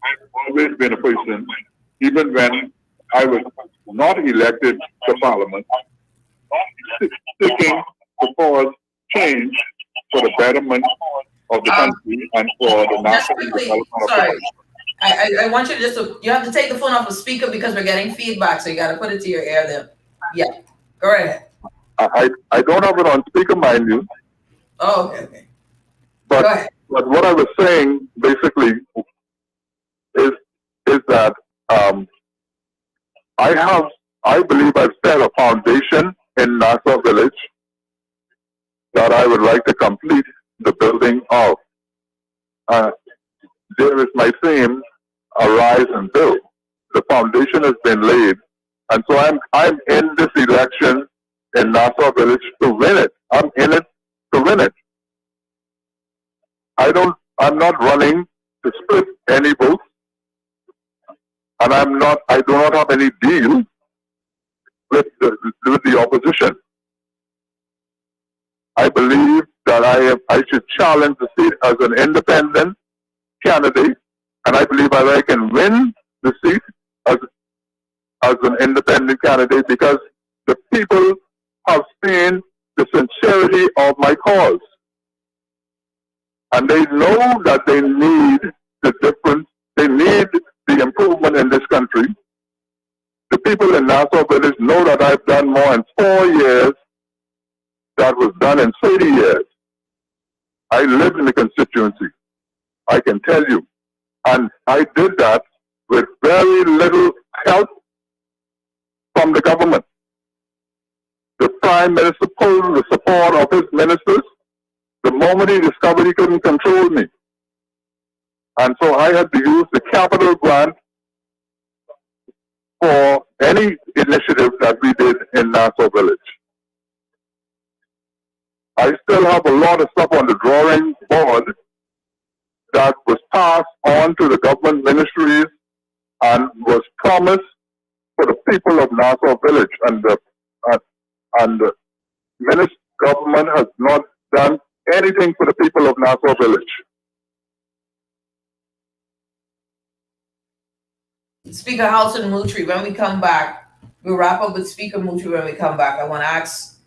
I've always been a person, even when I was not elected to Parliament, sticking to cause change for the betterment of the country and for the national development of the sorry. country. I want you to you have to take the phone off the speaker because we're getting feedback, so you got to put it to your ear there. Yeah, go right ahead. I don't have it on speaker, mind you. Oh, okay. But, go ahead. But what I was saying basically is that I believe I've set a foundation in Nassau Village that I would like to complete the building of. There is my theme, arise and build. The foundation has been laid, and so I'm in this election in Nassau Village to win it. I'm in it to win it. I'm not running to split any votes, and I do not have any deal with the opposition. I believe that I should challenge the seat as an independent candidate, and I believe that I can win the seat as an independent candidate because the people have seen the sincerity of my cause. And they know that they need the difference, they need the improvement in this country. The people in Nassau Village know that I've done more in 4 years that was done in 30 years. I live in the constituency, I can tell you. And I did that with very little help from the government. The Prime Minister pulled the support of his ministers the moment he discovered he couldn't control me. And so I had to use the capital grant for any initiative that we did in Nassau Village. I still have a lot of stuff on the drawing board that was passed on to the government ministries and was promised for the people of Nassau Village. And the government has not done anything for the people of Nassau Village. Speaker Halson Moultrie, when we come back, we'll wrap up with Speaker Moultrie when we come back. I want to ask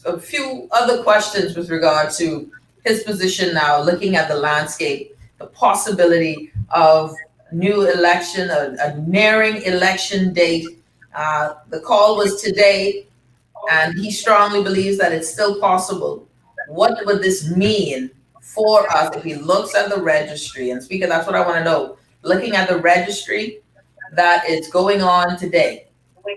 a few other questions with regard to his position now, looking at the landscape, the possibility of new election, a nearing election date. The call was today, and he strongly believes that it's still possible. What would this mean for us if he looks at the registry? And Speaker, that's what I want to know. Looking at the registry that is going on today,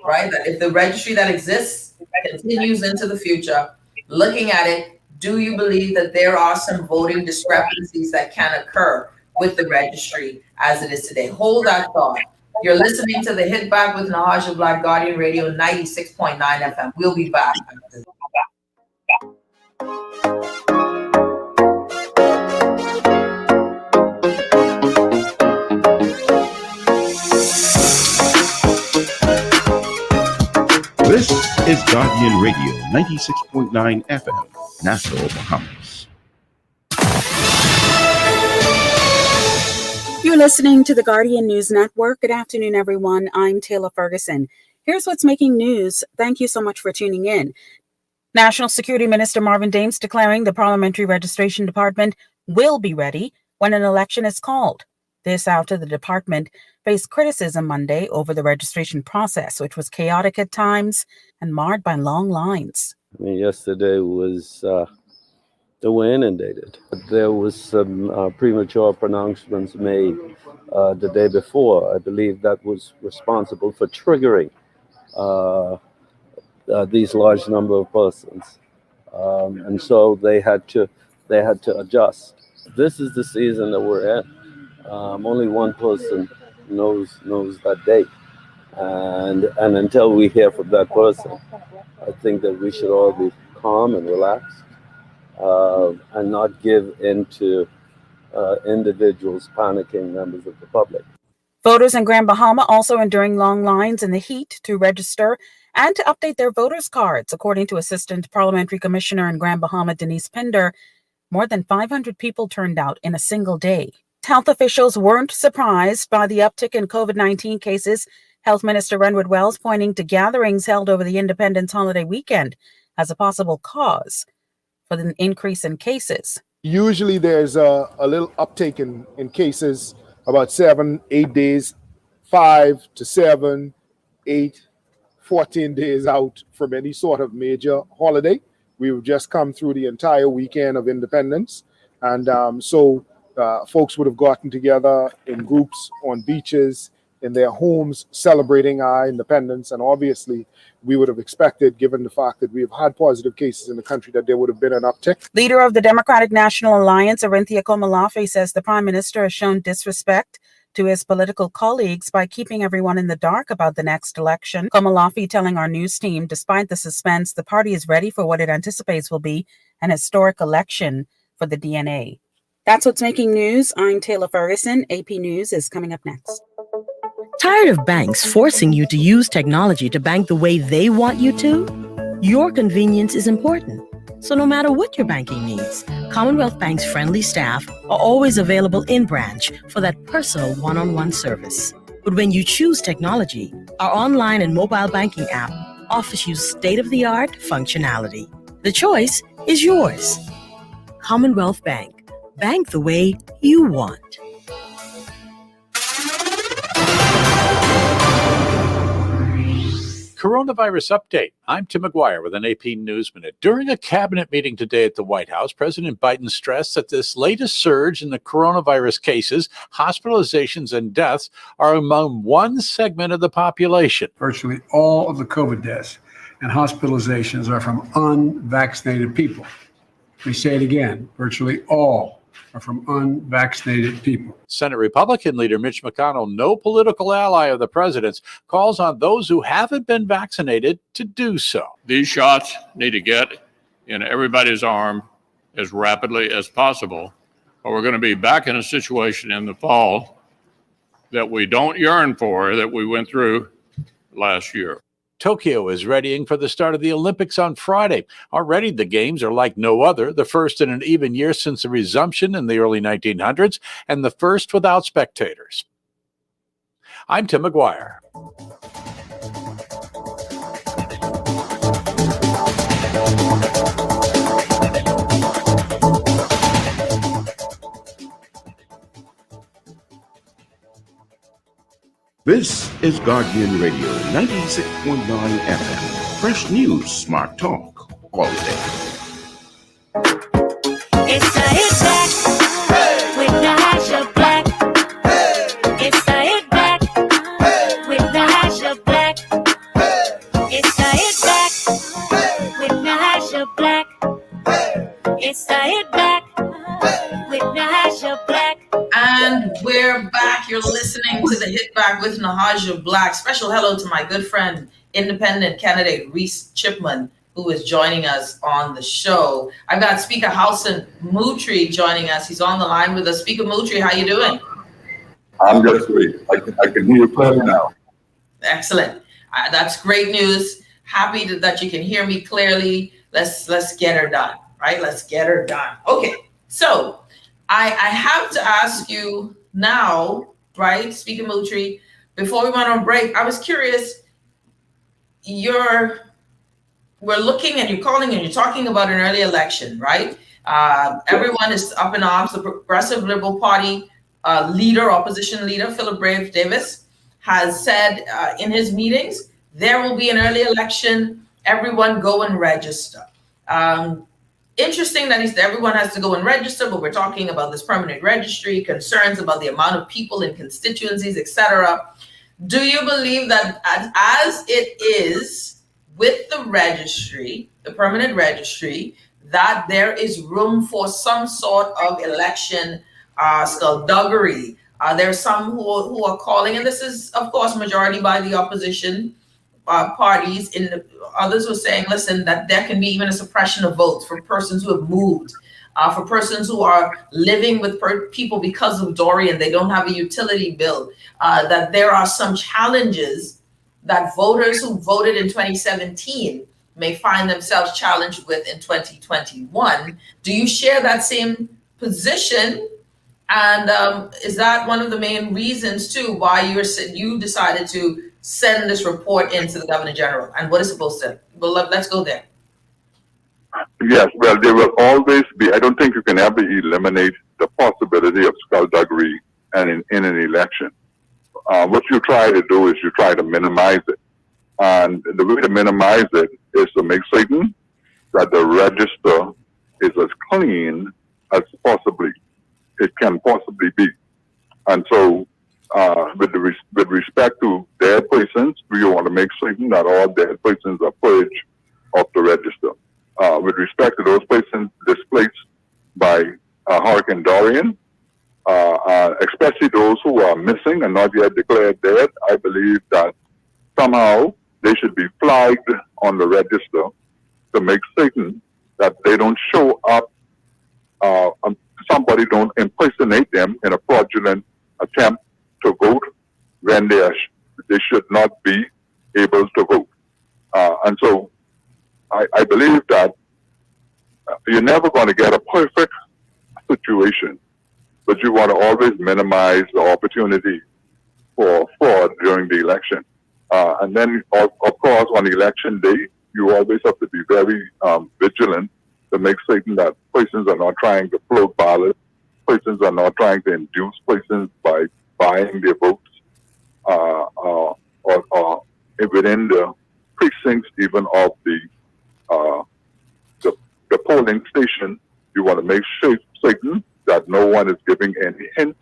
right? That if the registry that exists continues into the future, looking at it, do you believe that there are some voting discrepancies that can occur with the registry as it is today? Hold that thought. You're listening to the Hit Back with Nahaja Black, Guardian Radio 96.9 FM. We'll be back. This is Guardian Radio 96.9 FM, Nassau, Bahamas. You're listening to the Guardian News Network. Good afternoon, everyone. I'm Taylor Ferguson. Here's what's making news. Thank you so much for tuning in. National Security Minister Marvin Dames declaring the Parliamentary Registration Department will be ready when an election is called. This after the department faced criticism Monday over the registration process, which was chaotic at times and marred by long lines. Yesterday was the way inundated. There was some premature pronouncements made the day before. I believe that was responsible for triggering these large number of persons, and so they had to adjust. This is the season that we're in. Only one person knows that date, and until we hear from that person, I think that we should all be calm and relaxed, and not give into individuals panicking members of the public. Voters in Grand Bahama also enduring long lines in the heat to register and to update their voters' cards. According to Assistant Parliamentary Commissioner in Grand Bahama, Denise Pinder, more than 500 people turned out in a single day. Health officials weren't surprised by the uptick in COVID-19 cases. Health Minister Renwood Wells pointing to gatherings held over the Independence holiday weekend as a possible cause. for the increase in cases. Usually there's a little uptake in cases about 7, 8 days, 5 to 7, 8, 14 days out from any sort of major holiday. We've just come through the entire weekend of Independence. And so folks would have gotten together in groups on beaches, in their homes, celebrating our independence. And obviously, we would have expected, given the fact that we've had positive cases in the country, that there would have been an uptick. Leader of the Democratic National Alliance, Orinthia Komolafe, says the Prime Minister has shown disrespect to his political colleagues by keeping everyone in the dark about the next election. Komolafe telling our news team, despite the suspense, the party is ready for what it anticipates will be an historic election for the DNA. That's what's making news. I'm Taylor Ferguson. AP News is coming up next. Tired of banks forcing you to use technology to bank the way they want you to? Your convenience is important. So no matter what your banking needs, Commonwealth Bank's friendly staff are always available in branch for that personal one-on-one service. But when you choose technology, our online and mobile banking app offers you state-of-the-art functionality. The choice is yours. Commonwealth Bank. Bank the way you want. Coronavirus update. I'm Tim McGuire with an AP News Minute. During a cabinet meeting today at the White House, President Biden stressed that this latest surge in the coronavirus cases, hospitalizations, and deaths are among one segment of the population. Virtually all of the COVID deaths and hospitalizations are from unvaccinated people. Let me say it again. Virtually all are from unvaccinated people. Senate Republican leader Mitch McConnell, no political ally of the president's, calls on those who haven't been vaccinated to do so. These shots need to get in everybody's arm as rapidly as possible, or we're going to be back in a situation in the fall that we don't yearn for, that we went through last year. Tokyo is readying for the start of the Olympics on Friday. Already the games are like no other, the first in an even year since the resumption in the early 1900s, and the first without spectators. I'm Tim McGuire. This is Guardian Radio, 96.9 FM. Fresh news, smart talk, all day. It's a hit back with the hash of black. It's a hit back with the hash of black. It's a hit back with the hash of black. It's a hit back with the hash of black. And we're back. You're listening to the Hit Back with Nahaja Black. Special hello to my good friend, independent candidate Reese Chipman, who is joining us on the show. I've got Speaker Halson Moultrie joining us. He's on the line with us. Speaker Moultrie, how you doing? I'm just great. I can hear you clearly now. Excellent. That's great news. Happy that you can hear me clearly. Let's get her done, right? Let's get her done. Okay, so I have to ask you now, right, Speaker Moultrie, before we went on break, I was curious, we're looking and you're calling and you're talking about an early election, right? Everyone is up in arms. The Progressive Liberal Party opposition leader, Philip Brave Davis, has said in his meetings, there will be an early election, everyone go and register. Interesting that everyone has to go and register, but we're talking about this permanent registry, concerns about the amount of people in constituencies, etc. Do you believe that as it is with the registry, the permanent registry, that there is room for some sort of election skullduggery? There are some who are calling, and this is, of course, majority by the opposition parties. Others were saying, listen, that there can be even a suppression of votes for persons who have moved, for persons who are living with people because of Dorian, they don't have a utility bill, that there are some challenges that voters who voted in 2017 may find themselves challenged with in 2021. Do you share that same position? And is that one of the main reasons, too, why you decided to send this report into the Governor General? And what is supposed to? Well, let's go there. Yes, well, there will always be. I don't think you can ever eliminate the possibility of skullduggery and in an election. What you try to do is you try to minimize it. And the way to minimize it is to make certain that the register is as clean as it can possibly be. And so, with respect to dead persons, we want to make certain that all dead persons are purged off the register. With respect to those persons displaced by Hurricane Dorian, especially those who are missing and not yet declared dead, I believe that somehow they should be flagged on the register to make certain that they don't show up, somebody don't impersonate them in a fraudulent attempt to vote when they should not be able to vote. And so I believe that you're never going to get a perfect situation, but you want to always minimize the opportunity for fraud during the election. And then, of course, on election day, you always have to be very vigilant to make certain that persons are not trying to float ballots, persons are not trying to induce persons by buying their votes, or within the precincts even of the polling station. You want to make certain that no one is giving any hint.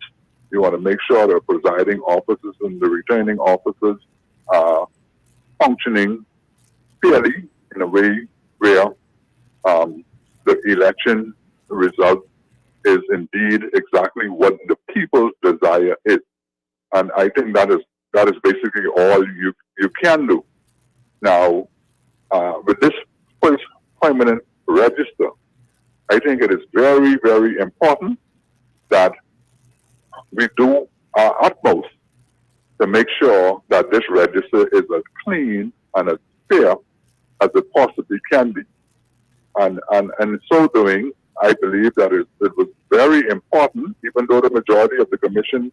You want to make sure the presiding officers and the returning officers are functioning fairly in a way where the election result is indeed exactly what the people's desire is. And I think that is basically all you can do. Now, with this first permanent register, I think it is very, very important that we do our utmost to make sure that this register is as clean and as fair as it possibly can be. And in so doing, I believe that it was very important, even though the majority of the commission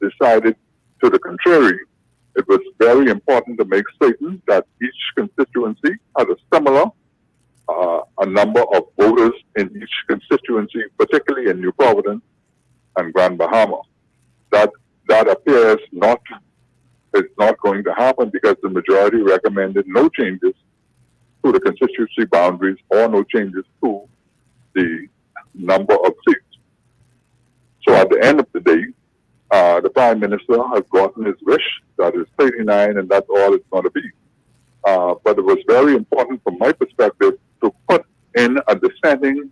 decided to the contrary, it was very important to make certain that each constituency had a similar a number of voters in each constituency, particularly in New Providence and Grand Bahama. That appears is not going to happen because the majority recommended no changes to the constituency boundaries or no changes to the number of seats. So at the end of the day, the Prime Minister has gotten his wish, that is 39, and that's all it's going to be. But it was very important from my perspective to put in a dissenting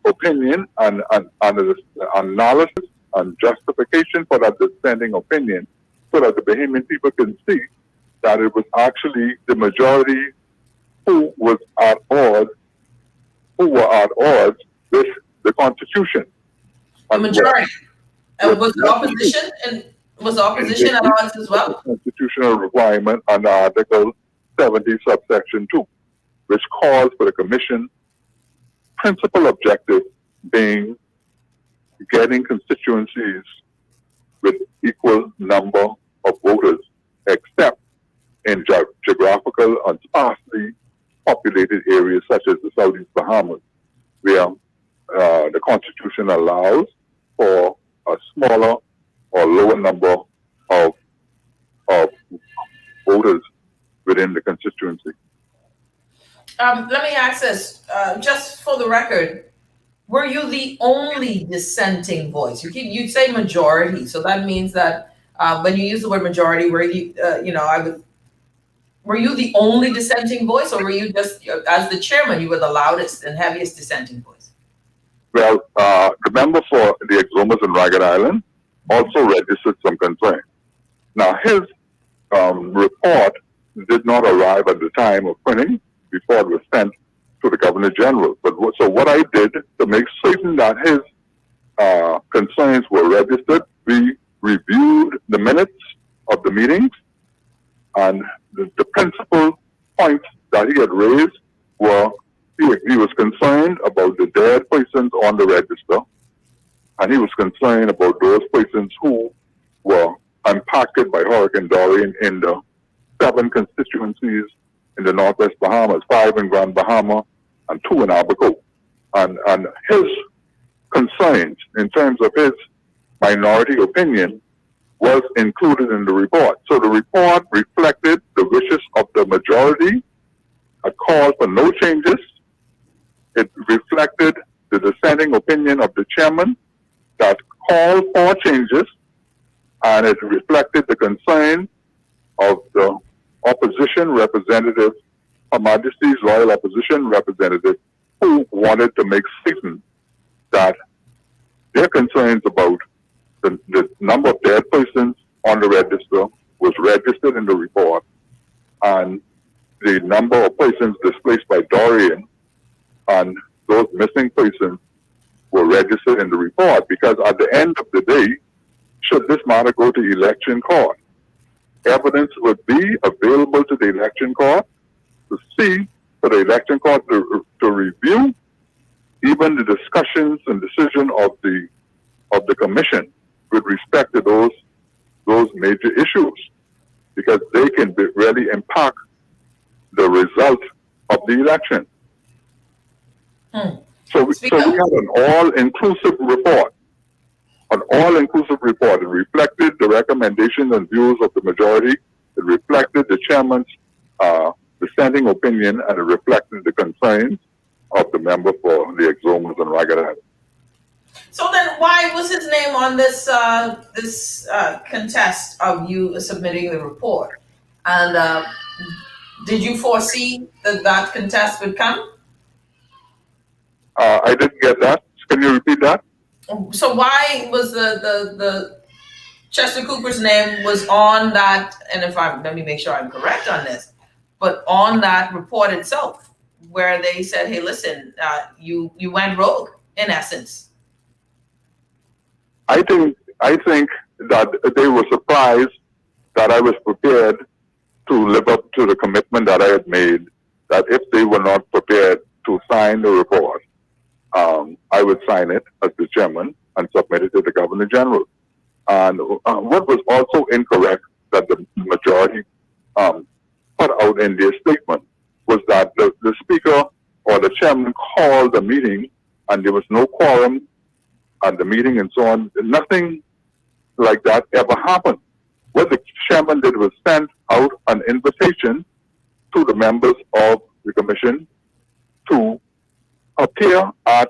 opinion and analysis and justification for that dissenting opinion so that the Bahamian people can see that it was actually the majority who were at odds with the Constitution. The majority. And was the opposition at odds as well? Constitutional requirement under Article 70, subsection 2, which calls for the Commission principal objective being getting constituencies with equal number of voters, except in geographical and sparsely populated areas such as the Southeast Bahamas, where the Constitution allows for a smaller or lower number of voters within the constituency. Let me ask this, just for the record, were you the only dissenting voice? You say majority, so that means that when you use the word majority, were you, were you the only dissenting voice, or were you just, as the chairman, you were the loudest and heaviest dissenting voice? Well, the member for the Exumas and Ragged Island also registered some concern. Now, his report did not arrive at the time of printing before it was sent to the Governor General. So what I did to make certain that his concerns were registered, we reviewed the minutes of the meetings, and the principal points that he had raised were he was concerned about the dead persons on the register, and he was concerned about those persons who were impacted by Hurricane Dorian in the 7 constituencies in the Northwest Bahamas, 5 in Grand Bahama, and 2 in Abaco. And his concerns in terms of his minority opinion was included in the report. So the report reflected the wishes of the majority, a call for no changes. It reflected the dissenting opinion of the chairman that called for changes, and it reflected the concern of the opposition representative, Her Majesty's Loyal Opposition representative, who wanted to make certain that their concerns about the number of dead persons on the register was registered in the report, and the number of persons displaced by Dorian and those missing persons were registered in the report, because at the end of the day, should this matter go to election court, evidence would be available to the election court to see, for the election court to review even the discussions and decision of the commission with respect to those major issues, because they can really impact the result of the election. So we had an all-inclusive report. An all-inclusive report. It reflected the recommendations and views of the majority. It reflected the chairman's dissenting opinion, and it reflected the concerns of the member for the Exomas and Ragged Island. So then, why was his name on this contest of you submitting the report? And did you foresee that contest would come? I didn't get that. Can you repeat that? So why was the Chester Cooper's name was on that? And let me make sure I'm correct on this, but on that report itself, where they said, "Hey, listen, you went rogue," in essence. I think that they were surprised that I was prepared to live up to the commitment that I had made, that if they were not prepared to sign the report, I would sign it as the chairman and submit it to the Governor General. And what was also incorrect that the majority put out in their statement was that the speaker or the chairman called the meeting and there was no quorum at the meeting and so on. Nothing like that ever happened. What the chairman did was send out an invitation to the members of the commission to appear at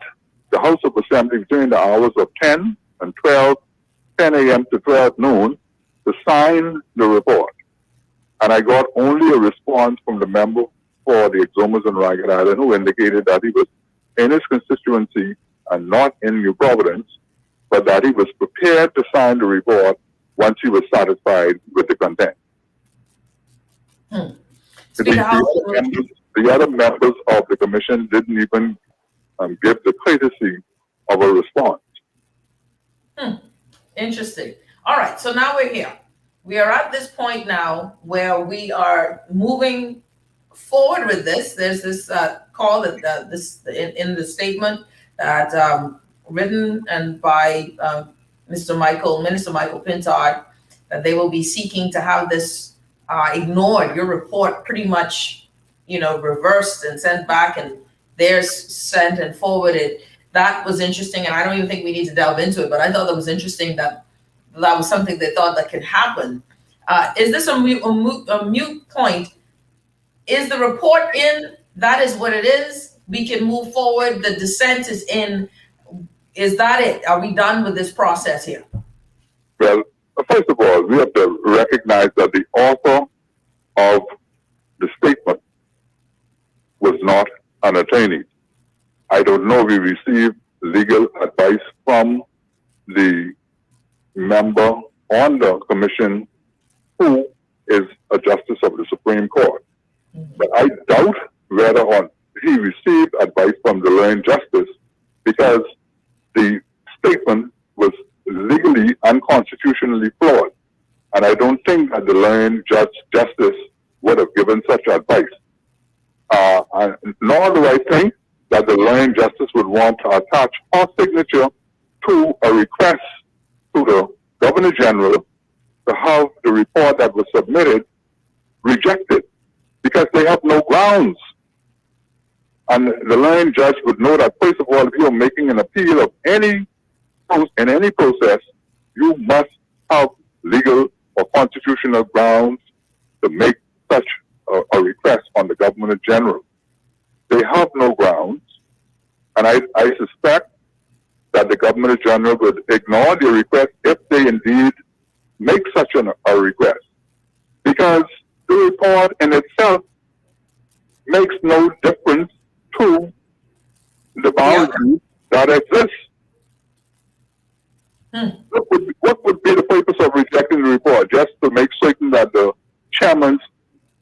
the House of Assembly between the hours of 10 a.m. to 12 noon to sign the report. And I got only a response from the member for the Exomas and Ragged Island, who indicated that he was in his constituency and not in New Providence, but that he was prepared to sign the report once he was satisfied with the content. The other members of the commission didn't even give the courtesy of a response. Interesting. All right, so now we're here. We are at this point now where we are moving forward with this. There's this call that in the statement that written and by Minister Michael Pintard, that they will be seeking to have this ignored. Your report pretty much, reversed and sent back, and theirs sent and forwarded. That was interesting, and I don't even think we need to delve into it, but I thought that was interesting that was something they thought that could happen. Is this a mute point? Is the report in? That is what it is. We can move forward. The dissent is in. Is that it? Are we done with this process here? Well, first of all, we have to recognize that the author of the statement was not an attorney. I don't know if we received legal advice from the member on the commission who is a justice of the Supreme Court. But I doubt whether or he received advice from the learned justice, because the statement was legally unconstitutionally flawed. And I don't think that the learned justice would have given such advice. Nor do I think that the learned justice would want to attach her signature to a request to the Governor General to have the report that was submitted rejected, because they have no grounds And the learned judge would know that, first of all, if you're making an appeal of in any process, you must have legal or constitutional grounds to make such a request on the Governor General. They have no grounds, and I suspect that the Governor General would ignore the request if they indeed make such a request, because the report in itself makes no difference to the boundaries that exist. What would be the purpose of rejecting the report? Just to make certain that the chairman's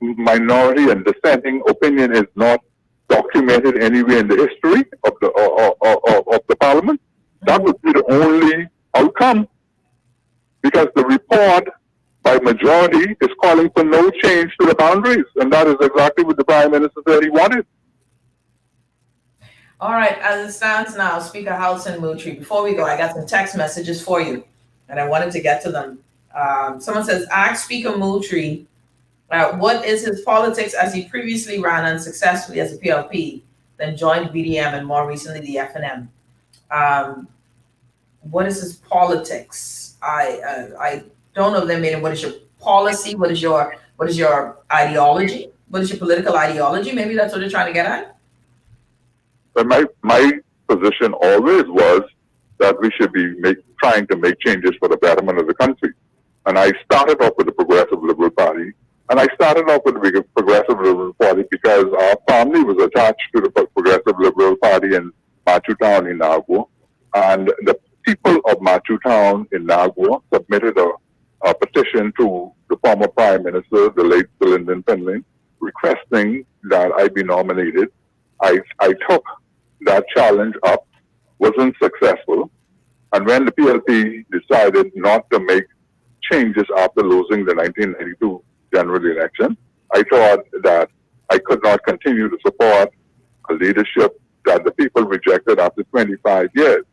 minority and dissenting opinion is not documented anywhere in the history of the parliament? That would be the only outcome, because the report by majority is calling for no change to the boundaries, and that is exactly what the Prime Minister said he wanted. All right, as it stands now, Speaker Halson Moultrie, before we go, I got some text messages for you, and I wanted to get to them. Someone says, ask Speaker Moultrie what is his politics, as he previously ran unsuccessfully as a PLP, then joined BDM and more recently the FNM. What is his politics? I don't know them, meaning what is your policy? What is your ideology? What is your political ideology? Maybe that's what they're trying to get at. But my position always was that we should be trying to make changes for the betterment of the country. And I started off with the Progressive Liberal Party. And I started off with the Progressive Liberal Party because our family was attached to the Progressive Liberal Party in Matthew Town in Nagua. And the people of Matthew Town in Nagua submitted a petition to the former Prime Minister, the late Lyndon Finlay, requesting that I be nominated. I took that challenge up, wasn't successful. And when the PLP decided not to make changes after losing the 1992 general election, I thought that I could not continue to support a leadership that the people rejected after 25 years.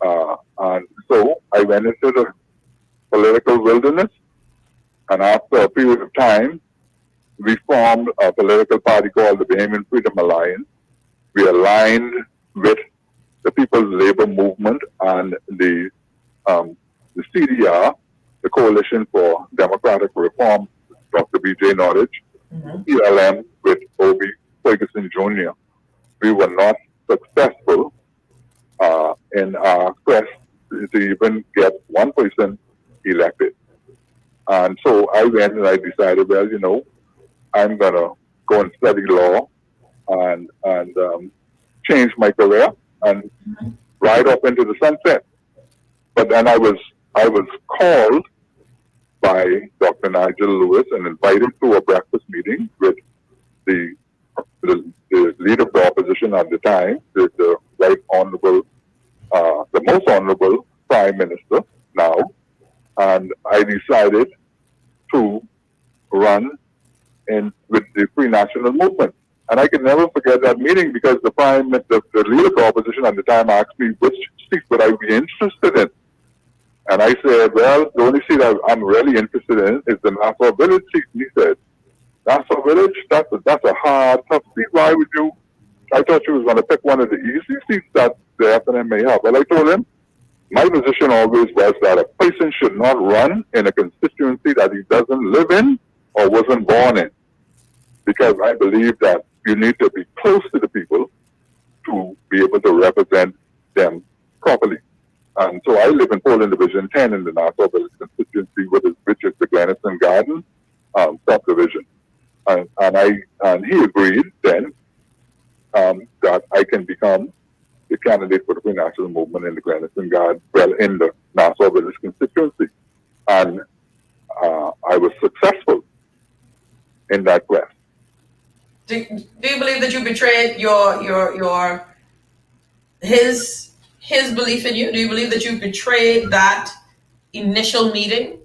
And so I went into the political wilderness, and after a period of time, we formed a political party called the Bahamian Freedom Alliance. We aligned with the People's Labor Movement and the CDR, the Coalition for Democratic Reform, Dr. B.J. Nottage, ELM with Obi Ferguson Jr. We were not successful in our quest to even get one person elected. And so I went and I decided, well, you know, I'm going to go and study law and change my career and ride up into the sunset. But then I was called by Dr. Nigel Lewis and invited to a breakfast meeting with the leader of the opposition at the time, the right honorable, the most honorable Prime Minister now, and I decided to run with the Free National Movement. And I can never forget that meeting because the leader of the opposition at the time asked me which seat would I be interested in. And I said, well, the only seat I'm really interested in is the Nassau Village seat. And he said, Nassau Village? That's a hard, tough seat. Why would you? I thought you was going to pick one of the easy seats that the FNM may have. Well, I told him, my position always was that a person should not run in a constituency that he doesn't live in or wasn't born in. Because I believe that you need to be close to the people to be able to represent them properly. And so I live in Poland Division 10 in the Nassau Village constituency, which is the Glenison Garden subdivision. And he agreed then that I can become the candidate for the Free National Movement in the Glenison Garden, well, in the Nassau Village constituency. And I was successful in that quest. Do you believe that you betrayed his belief in you? Do you believe that you betrayed that initial meeting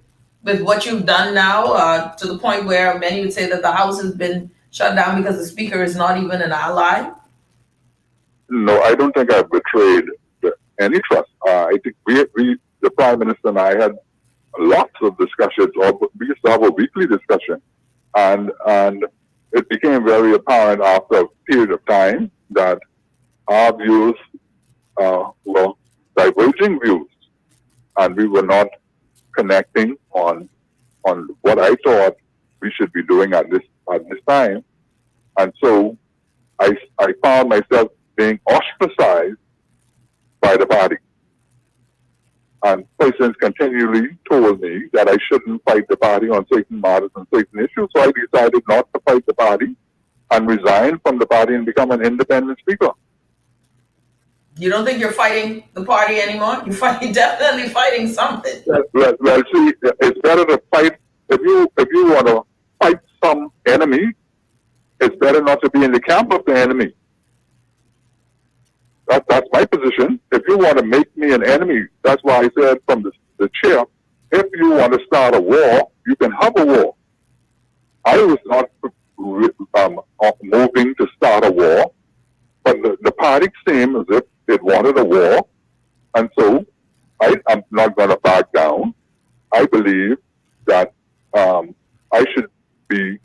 with what you've done now to the point where many would say that the House has been shut down because the Speaker is not even an ally? No, I don't think I've betrayed any trust. I think we, the Prime Minister and I had lots of discussions, or we used to have a weekly discussion. And it became very apparent after a period of time that our views were diverging views, and we were not connecting on what I thought we should be doing at this time. And so I found myself being ostracized by the party. And persons continually told me that I shouldn't fight the party on certain matters and certain issues. So I decided not to fight the party and resign from the party and become an independent speaker. You don't think you're fighting the party anymore? You're definitely fighting something. Well, see, it's better to fight. If you want to fight some enemy, it's better not to be in the camp of the enemy. That's my position. If you want to make me an enemy, that's why I said from the chair, if you want to start a war, you can have a war. I was not moving to start a war, but the party seemed as if it wanted a war, and so I'm not going to back down. I believe that I should be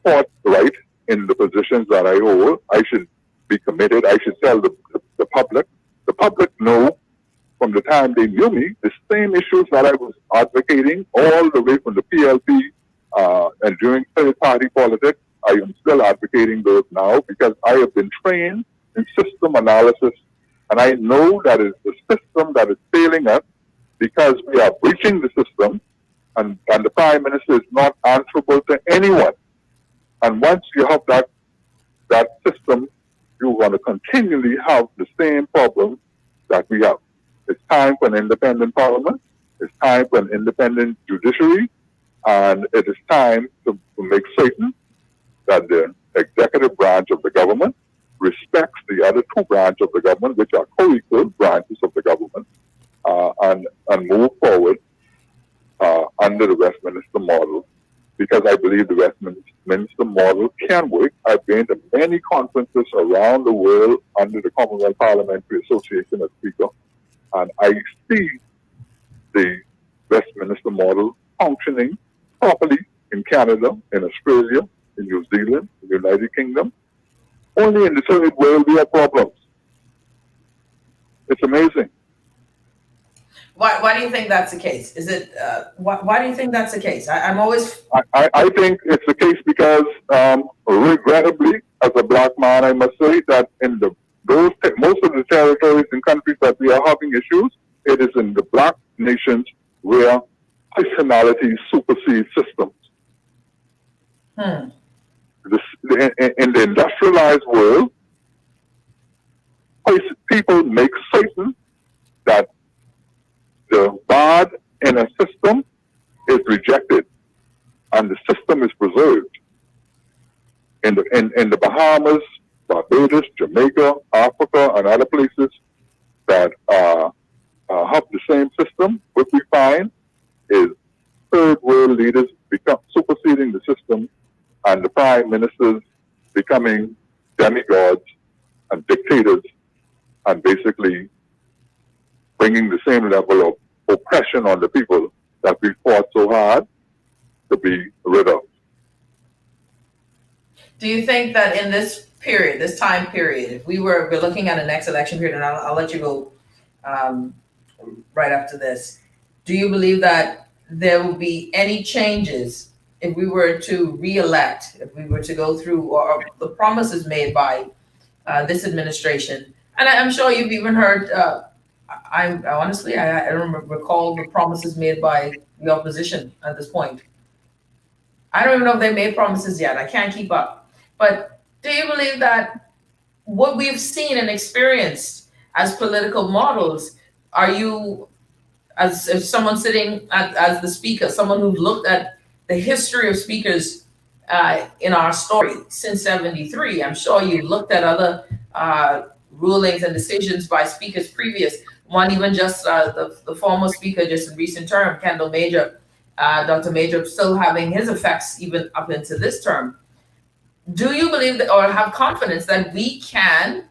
fought right in the positions that I hold. I should be committed. I should tell the public. The public know from the time they knew me, the same issues that I was advocating all the way from the PLP and during third-party politics. I am still advocating those now because I have been trained in system analysis, and I know that it's the system that is failing us because we are breaching the system, and the Prime Minister is not answerable to anyone. And once you have that system, you're going to continually have the same problem that we have. It's time for an independent parliament. It's time for an independent judiciary. And it is time to make certain that the executive branch of the government respects the other two branches of the government, which are co-equal branches of the government, and move forward under the Westminster model, because I believe the Westminster model can work. I've been to many conferences around the world under the Commonwealth Parliamentary Association as Speaker, and I see the Westminster model functioning properly in Canada, in Australia, in New Zealand, in the United Kingdom. Only in the third world we have problems. It's amazing. Why do you think that's the case? Is it why do you think that's the case? I'm always. I think it's the case because, regrettably, as a black man, I must say that in most of the territories and countries that we are having issues, it is in the black nations where personality supersedes systems. In the industrialized world, people make certain that the bad in a system is rejected and the system is preserved. In the Bahamas, Barbados, Jamaica, Africa, and other places that have the same system, what we find is third world leaders superseding the system, and the prime ministers becoming demigods and dictators, and basically bringing the same level of oppression on the people that we fought so hard to be rid of. Do you think that in this period, this time period, if we're looking at a next election period, and I'll let you go right after this, do you believe that there will be any changes if we were to re-elect, if we were to go through or the promises made by this administration? And I'm sure you've even heard, I don't recall the promises made by the opposition at this point. I don't even know if they made promises yet. I can't keep up. But do you believe that what we've seen and experienced as political models, are you, as if someone sitting as the speaker, someone who looked at the history of speakers in our story since '73, I'm sure you looked at other rulings and decisions by speakers previous, one even just the former speaker just in recent term, Kendall Major, Dr. Major, still having his effects even up into this term. Do you believe that, or have confidence that we can,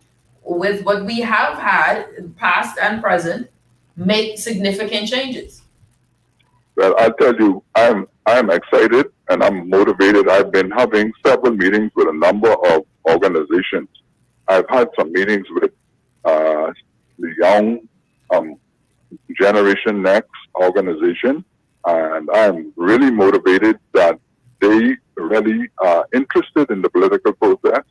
with what we have had, past and present, make significant changes? Well, I'll tell you, I'm excited and I'm motivated. I've been having several meetings with a number of organizations. I've had some meetings with the Young Generation Next organization, and I'm really motivated that they really are interested in the political process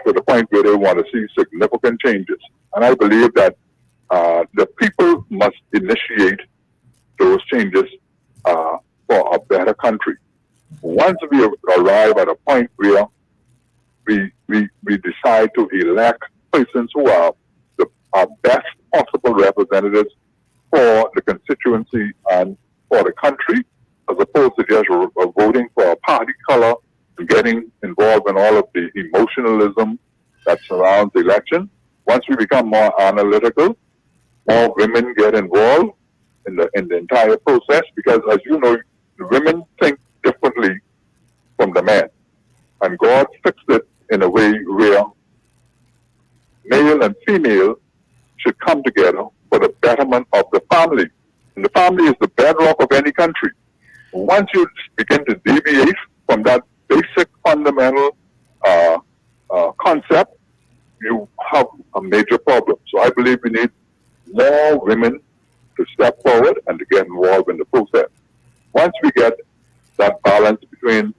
to the point where they want to see significant changes. And I believe that the people must initiate those changes for a better country. Once we arrive at a point where we decide to elect persons who are our best possible representatives for the constituency and for the country, as opposed to just voting for a party color and getting involved in all of the emotionalism that surrounds the election. Once we become more analytical, more women get involved in the entire process, because as you know, the women think differently from the men. And God fixed it in a way where male and female should come together for the betterment of the family. And the family is the bedrock of any country. Once you begin to deviate from that basic fundamental concept, you have a major problem. So I believe we need more women to step forward and to get involved in the process. Once we get that balance between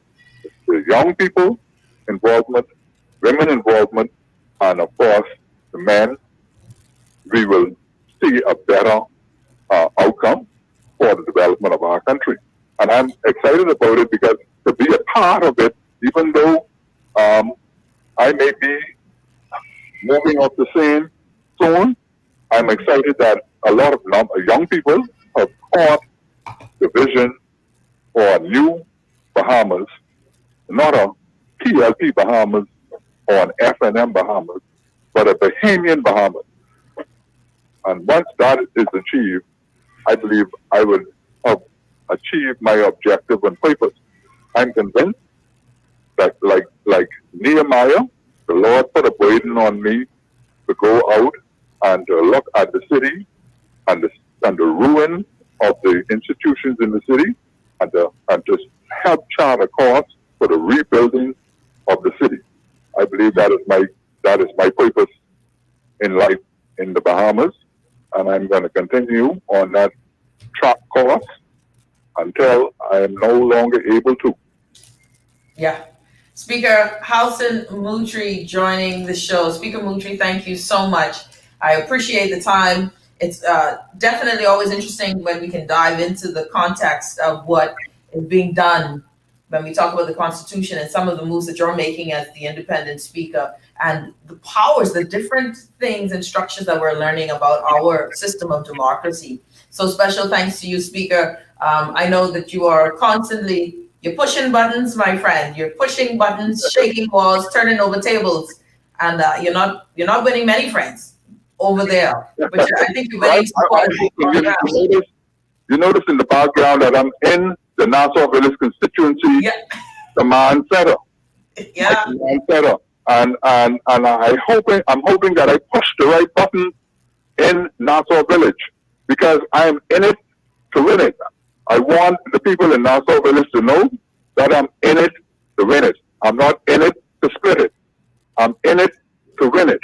the young people involvement, women involvement, and of course the men, we will see a better outcome for the development of our country. And I'm excited about it because to be a part of it, even though I may be moving up the same zone, I'm excited that a lot of young people have caught the vision for a new Bahamas, not a PLP Bahamas or an FNM Bahamas, but a Bahamian Bahamas. And once that is achieved, I believe I would have achieved my objective and purpose. I'm convinced that like Nehemiah, the Lord put a burden on me to go out and to look at the city and the ruin of the institutions in the city and to help chart a course for the rebuilding of the city. I believe that is my purpose in life in the Bahamas, and I'm going to continue on that track course until I am no longer able to. Yeah. Speaker Halson Moultrie joining the show. Speaker Moultrie, thank you so much. I appreciate the time. It's definitely always interesting when we can dive into the context of what is being done when we talk about the Constitution and some of the moves that you're making as the independent speaker and the powers, the different things and structures that we're learning about our system of democracy. So special thanks to you, Speaker. I know that you are constantly, you're pushing buttons, my friend. You're pushing buttons, shaking walls, turning over tables, and you're not winning many friends over there. But I think you're winning support. You notice in the background that I'm in the Nassau Village constituency command center. Yeah. Command center. And I'm hoping that I push the right button in Nassau Village because I'm in it to win it. I want the people in Nassau Village to know that I'm in it to win it. I'm not in it to split it. I'm in it to win it.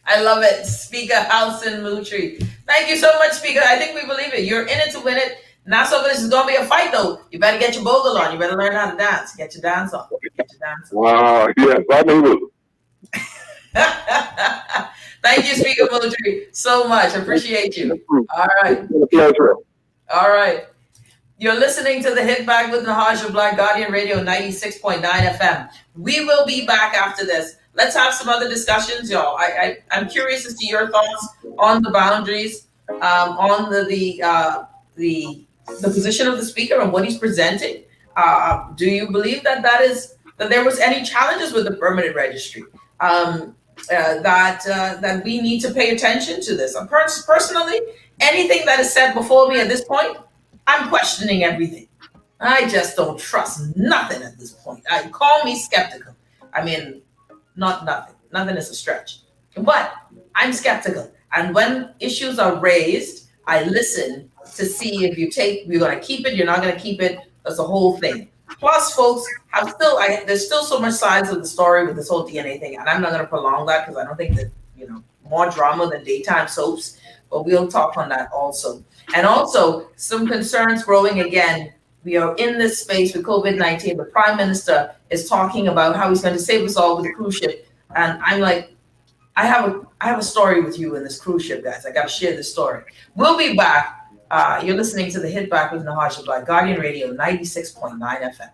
I love it, Speaker Halson Moultrie. Thank you so much, Speaker. I think we believe it. You're in it to win it. Nassau Village is going to be a fight, though. You better get your bogle on. You better learn how to dance. Get your dance on. Wow, yes, I'm able. Thank you, Speaker Moultrie, so much. Appreciate you. All right. It's been a pleasure. All right. You're listening to the Hit Back with Nahaja Black, Guardian Radio 96.9 FM. We will be back after this. Let's have some other discussions, y'all. I'm curious as to your thoughts on the boundaries, on the position of the speaker and what he's presenting. Do you believe that there was any challenges with the permanent registry? That we need to pay attention to this. Personally, anything that is said before me at this point, I'm questioning everything. I just don't trust nothing at this point. Call me skeptical. I mean, not nothing. Nothing is a stretch. But I'm skeptical. And when issues are raised, I listen to see if you're going to keep it, you're not going to keep it. That's the whole thing. Plus, folks, there's still so much sides of the story with this whole DNA thing, and I'm not going to prolong that because I don't think that, more drama than daytime soaps, but we'll talk on that also. And also, some concerns growing again. We are in this space with COVID-19. The Prime Minister is talking about how he's going to save us all with the cruise ship. And I'm like, I have a story with you in this cruise ship, guys. I got to share this story. We'll be back. You're listening to the Hit Back with Nahaja Black, Guardian Radio 96.9 FM.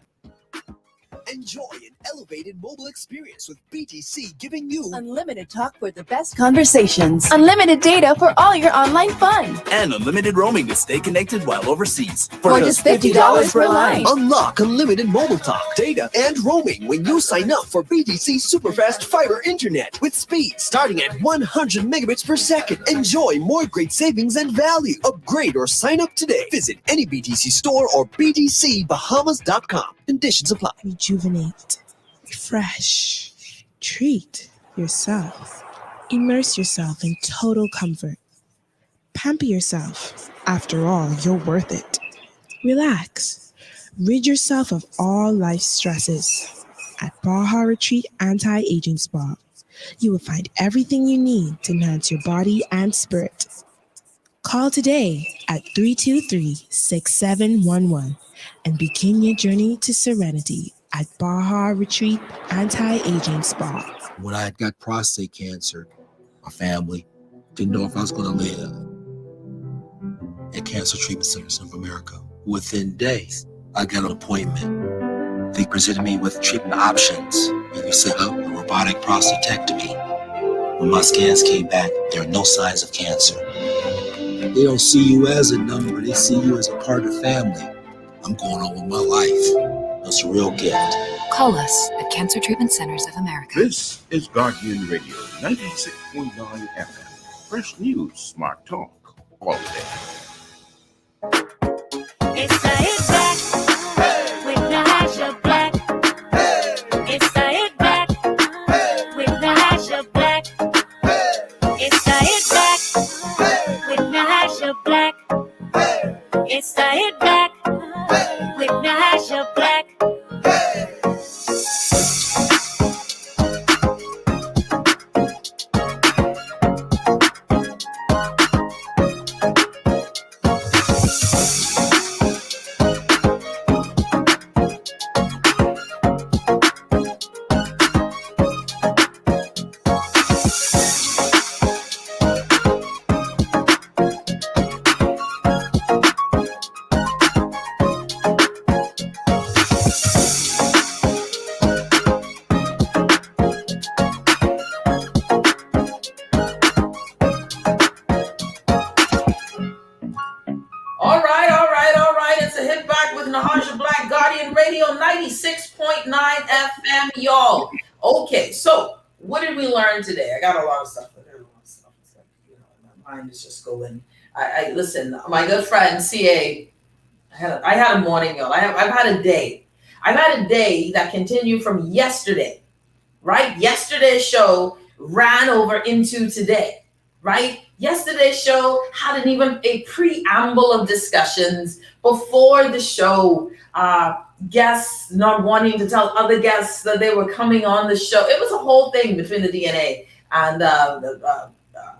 Enjoy an elevated mobile experience with BTC, giving you unlimited talk for the best conversations, unlimited data for all your online fun, and unlimited roaming to stay connected while overseas. For just $50 per line. Unlock unlimited mobile talk, data, and roaming when you sign up for BTC Superfast Fiber Internet with speed starting at 100 megabits per second. Enjoy more great savings and value. Upgrade or sign up today. Visit any BTC store or btcbahamas.com. Conditions apply. Rejuvenate, refresh, treat yourself. Immerse yourself in total comfort. Pamper yourself. After all, you're worth it. Relax. Rid yourself of all life's stresses. At Baja Retreat Anti-Aging Spa, you will find everything you need to enhance your body and spirit. Call today at 323-6711 and begin your journey to serenity at Baja Retreat Anti-Aging Spa. When I had got prostate cancer, my family didn't know if I was going to live at Cancer Treatment Centers of America. Within days, I got an appointment. They presented me with treatment options, and we set up a robotic prostatectomy. When my scans came back, there are no signs of cancer. They don't see you as a number, they see you as a part of the family. I'm going on with my life. That's a real gift. Call us at Cancer Treatment Centers of America. This is Guardian Radio 96.9 FM. Fresh news, smart talk, all day. It's the Hit Back with Nahaja Black. It's the Hit Back with Nahaja Black. It's the Hit Back with Nahaja Black. It's the Hit Back with Nahaja Black. Y'all. Okay, so what did we learn today? I got a lot of stuff. It's like, my mind is just going. I listen. My good friend CA. I had a morning, y'all. I've had a day. I've had a day that continued from yesterday. Right? Yesterday's show ran over into today. Right? Yesterday's show had a preamble of discussions before the show. Guests not wanting to tell other guests that they were coming on the show. It was a whole thing between the DNA and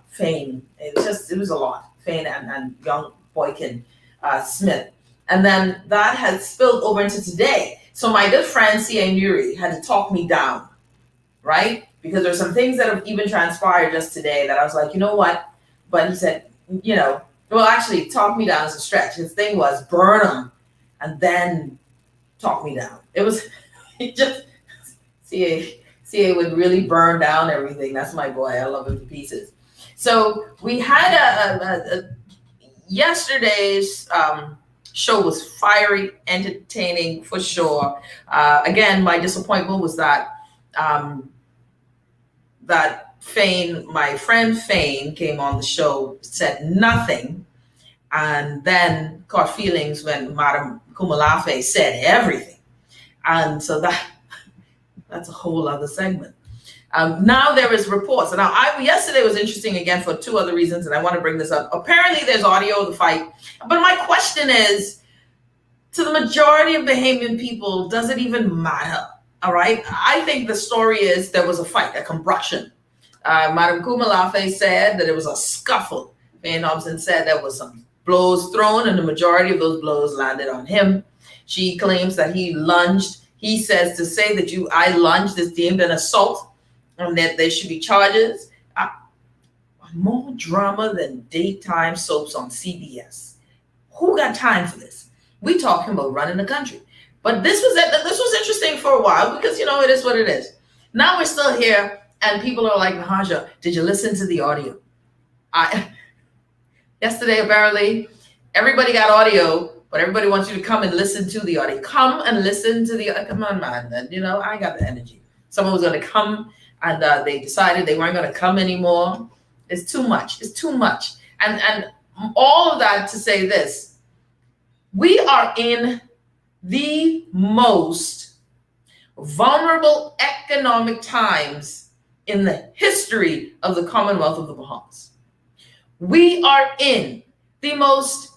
Fane. It was a lot. Fane and young Boykin Smith. And then that has spilled over into today. So my good friend C.A. Muri had to talk me down, right? Because there's some things that have even transpired just today that I was like, you know what? But he said, well, actually, talk me down is a stretch. His thing was burn them and then talk me down. It was just CA would really burn down everything. That's my boy. I love him to pieces. So we had yesterday's show was fiery, entertaining for sure. Again, my disappointment was that that Fane, my friend Fane, came on the show, said nothing, and then caught feelings when Madam Kumalafe said everything. And so that's a whole other segment. Now there is reports. And yesterday was interesting again for two other reasons, and I want to bring this up. Apparently there's audio of the fight. But my question is, to the majority of Bahamian people, does it even matter? All right. I think the story is there was a fight, a combustion. Madam Kumalafe said that it was a scuffle. Van Hobson said there was some blows thrown, and the majority of those blows landed on him. She claims that he lunged. He says to say that I lunged is deemed an assault, and that there should be charges. More drama than daytime soaps on CBS. Who got time for this? We talking about running the country. But this was interesting for a while because, it is what it is. Now we're still here and people are like, Nahaja, did you listen to the audio? Yesterday, apparently, everybody got audio, but everybody wants you to come and listen to the audio. Come and listen to the audio. Come on, man. I got the energy. Someone was going to come and they decided they weren't going to come anymore. It's too much. It's too much. And all of that to say this, we are in the most vulnerable economic times in the history of the Commonwealth of the Bahamas. We are in the most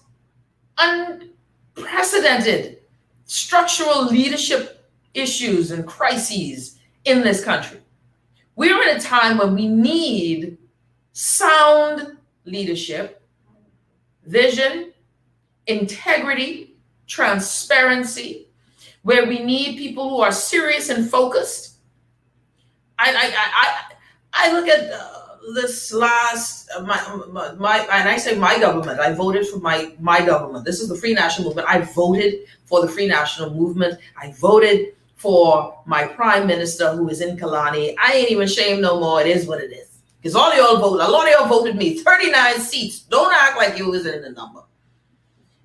unprecedented structural leadership issues and crises in this country. We are in a time when we need sound leadership, vision, integrity, transparency, where we need people who are serious and focused. I look at this last and I say my government. I voted for my government. This is the Free National Movement. I voted for the Free National Movement. I voted for my prime minister who is in Kalani. I ain't even ashamed no more. It is what it is. Because a lot of y'all voted me. 39 seats. Don't act like you wasn't in the number.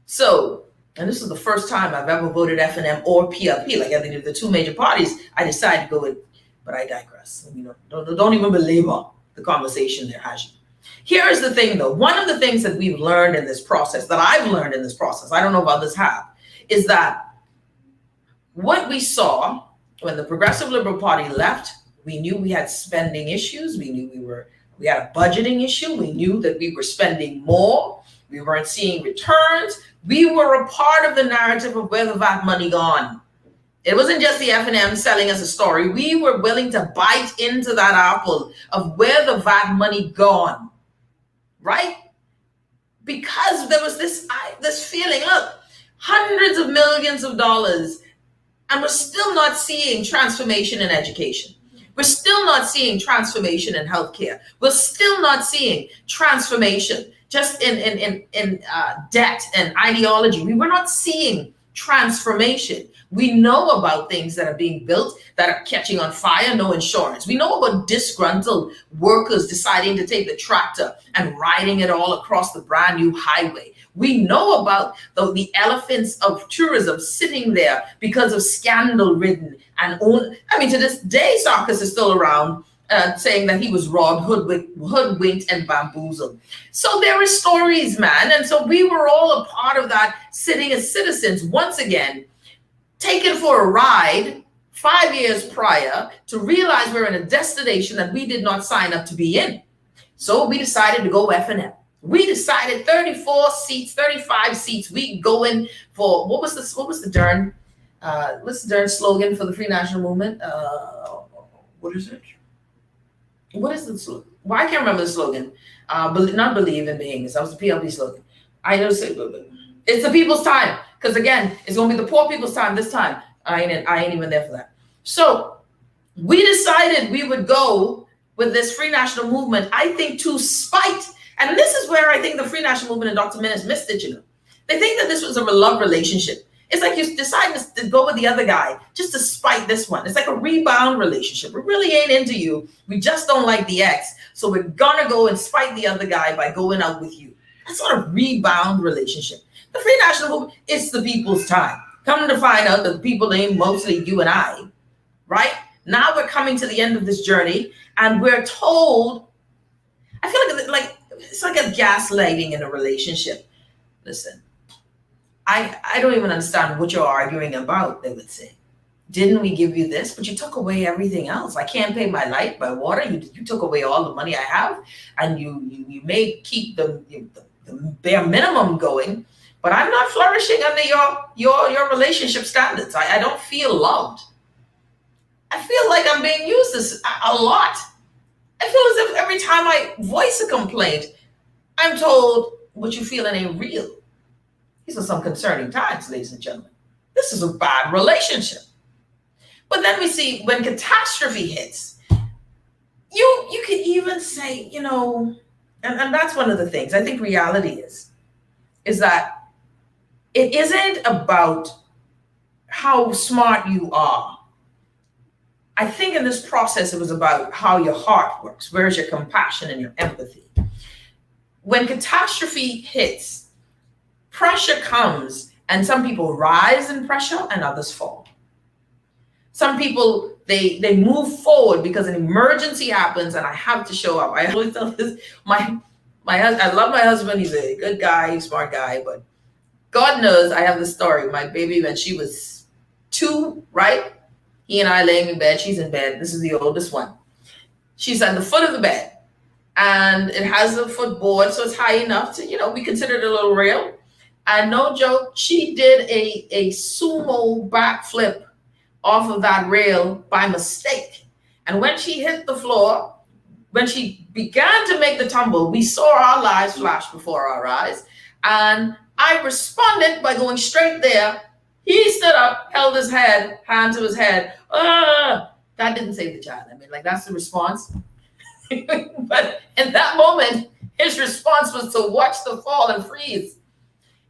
So, and this is the first time I've ever voted F&M or PLP. Like I think the two major parties, I decided to go with, but I digress. Don't even belabor the conversation there, Haji. Here is the thing though. One of the things that we've learned in this process, that I've learned in this process, I don't know if others have, is that what we saw when the Progressive Liberal Party left, we knew we had spending issues. We knew we had a budgeting issue. We knew that we were spending more. We weren't seeing returns. We were a part of the narrative of where the VAT money gone. It wasn't just the F&M selling us a story. We were willing to bite into that apple of where the VAT money gone, right? Because there was this feeling, look, hundreds of millions of dollars, and we're still not seeing transformation in education. We're still not seeing transformation in healthcare. We're still not seeing transformation just in debt and ideology. We were not seeing transformation. We know about things that are being built that are catching on fire, no insurance. We know about disgruntled workers deciding to take the tractor and riding it all across the brand new highway. We know about the elephants of tourism sitting there because of scandal-ridden and to this day, Sarkis is still around saying that he was robbed, hoodwinked, and bamboozled. So there are stories, man. And so we were all a part of that, sitting as citizens, once again, taken for a ride 5 years prior to realize we're in a destination that we did not sign up to be in. So we decided to go F&M. We decided 34 seats, 35 seats. We go in for what's the darn slogan for the Free National Movement? What is it? What is the slogan? Well, I can't remember the slogan. Not believe in beings. That was the PLP slogan. I know it's the people's time. Because again, it's gonna be the poor people's time this time. I ain't even there for that. So we decided we would go with this Free National Movement, I think to spite, and this is where I think the Free National Movement and Dr. Minnis missed it, They think that this was a love relationship. It's like you decide to go with the other guy just to spite this one. It's like a rebound relationship. We really ain't into you. We just don't like the ex. So we're gonna go and spite the other guy by going out with you. That's not a rebound relationship. The Free National Movement, it's the people's time. Come to find out that the people ain't mostly you and I, right? Now we're coming to the end of this journey and we're told, I feel like it's like a gaslighting in a relationship. Listen, I don't even understand what you're arguing about, they would say. didn't we give you this? But you took away everything else. I can't pay my light, my water. You took away all the money I have, and you may keep the bare minimum going, but I'm not flourishing under your relationship standards. I don't feel loved. I feel like I'm being used a lot. I feel as if every time I voice a complaint, I'm told what you feeling ain't real. These are some concerning times, ladies and gentlemen. This is a bad relationship. But then we see when catastrophe hits, you could even say, and that's one of the things I think reality is that it isn't about how smart you are. I think in this process, it was about how your heart works. Where's your compassion and your empathy? When catastrophe hits, pressure comes, and some people rise in pressure and others fall. Some people, they move forward because an emergency happens and I have to show up. I always tell this, my I love my husband. He's a good guy, smart guy, but God knows I have the story. My baby, when she was 2, right? He and I laying in bed. She's in bed. This is the oldest one. She's at the foot of the bed, and it has a footboard, so it's high enough to, we consider it a little rail. And no joke, she did a sumo backflip off of that rail by mistake. And when she hit the floor, when she began to make the tumble, we saw our lives flash before our eyes. And I responded by going straight there. He stood up, held his head, hand to his head. That didn't save the child. I mean, that's the response. But in that moment, his response was to watch the fall and freeze.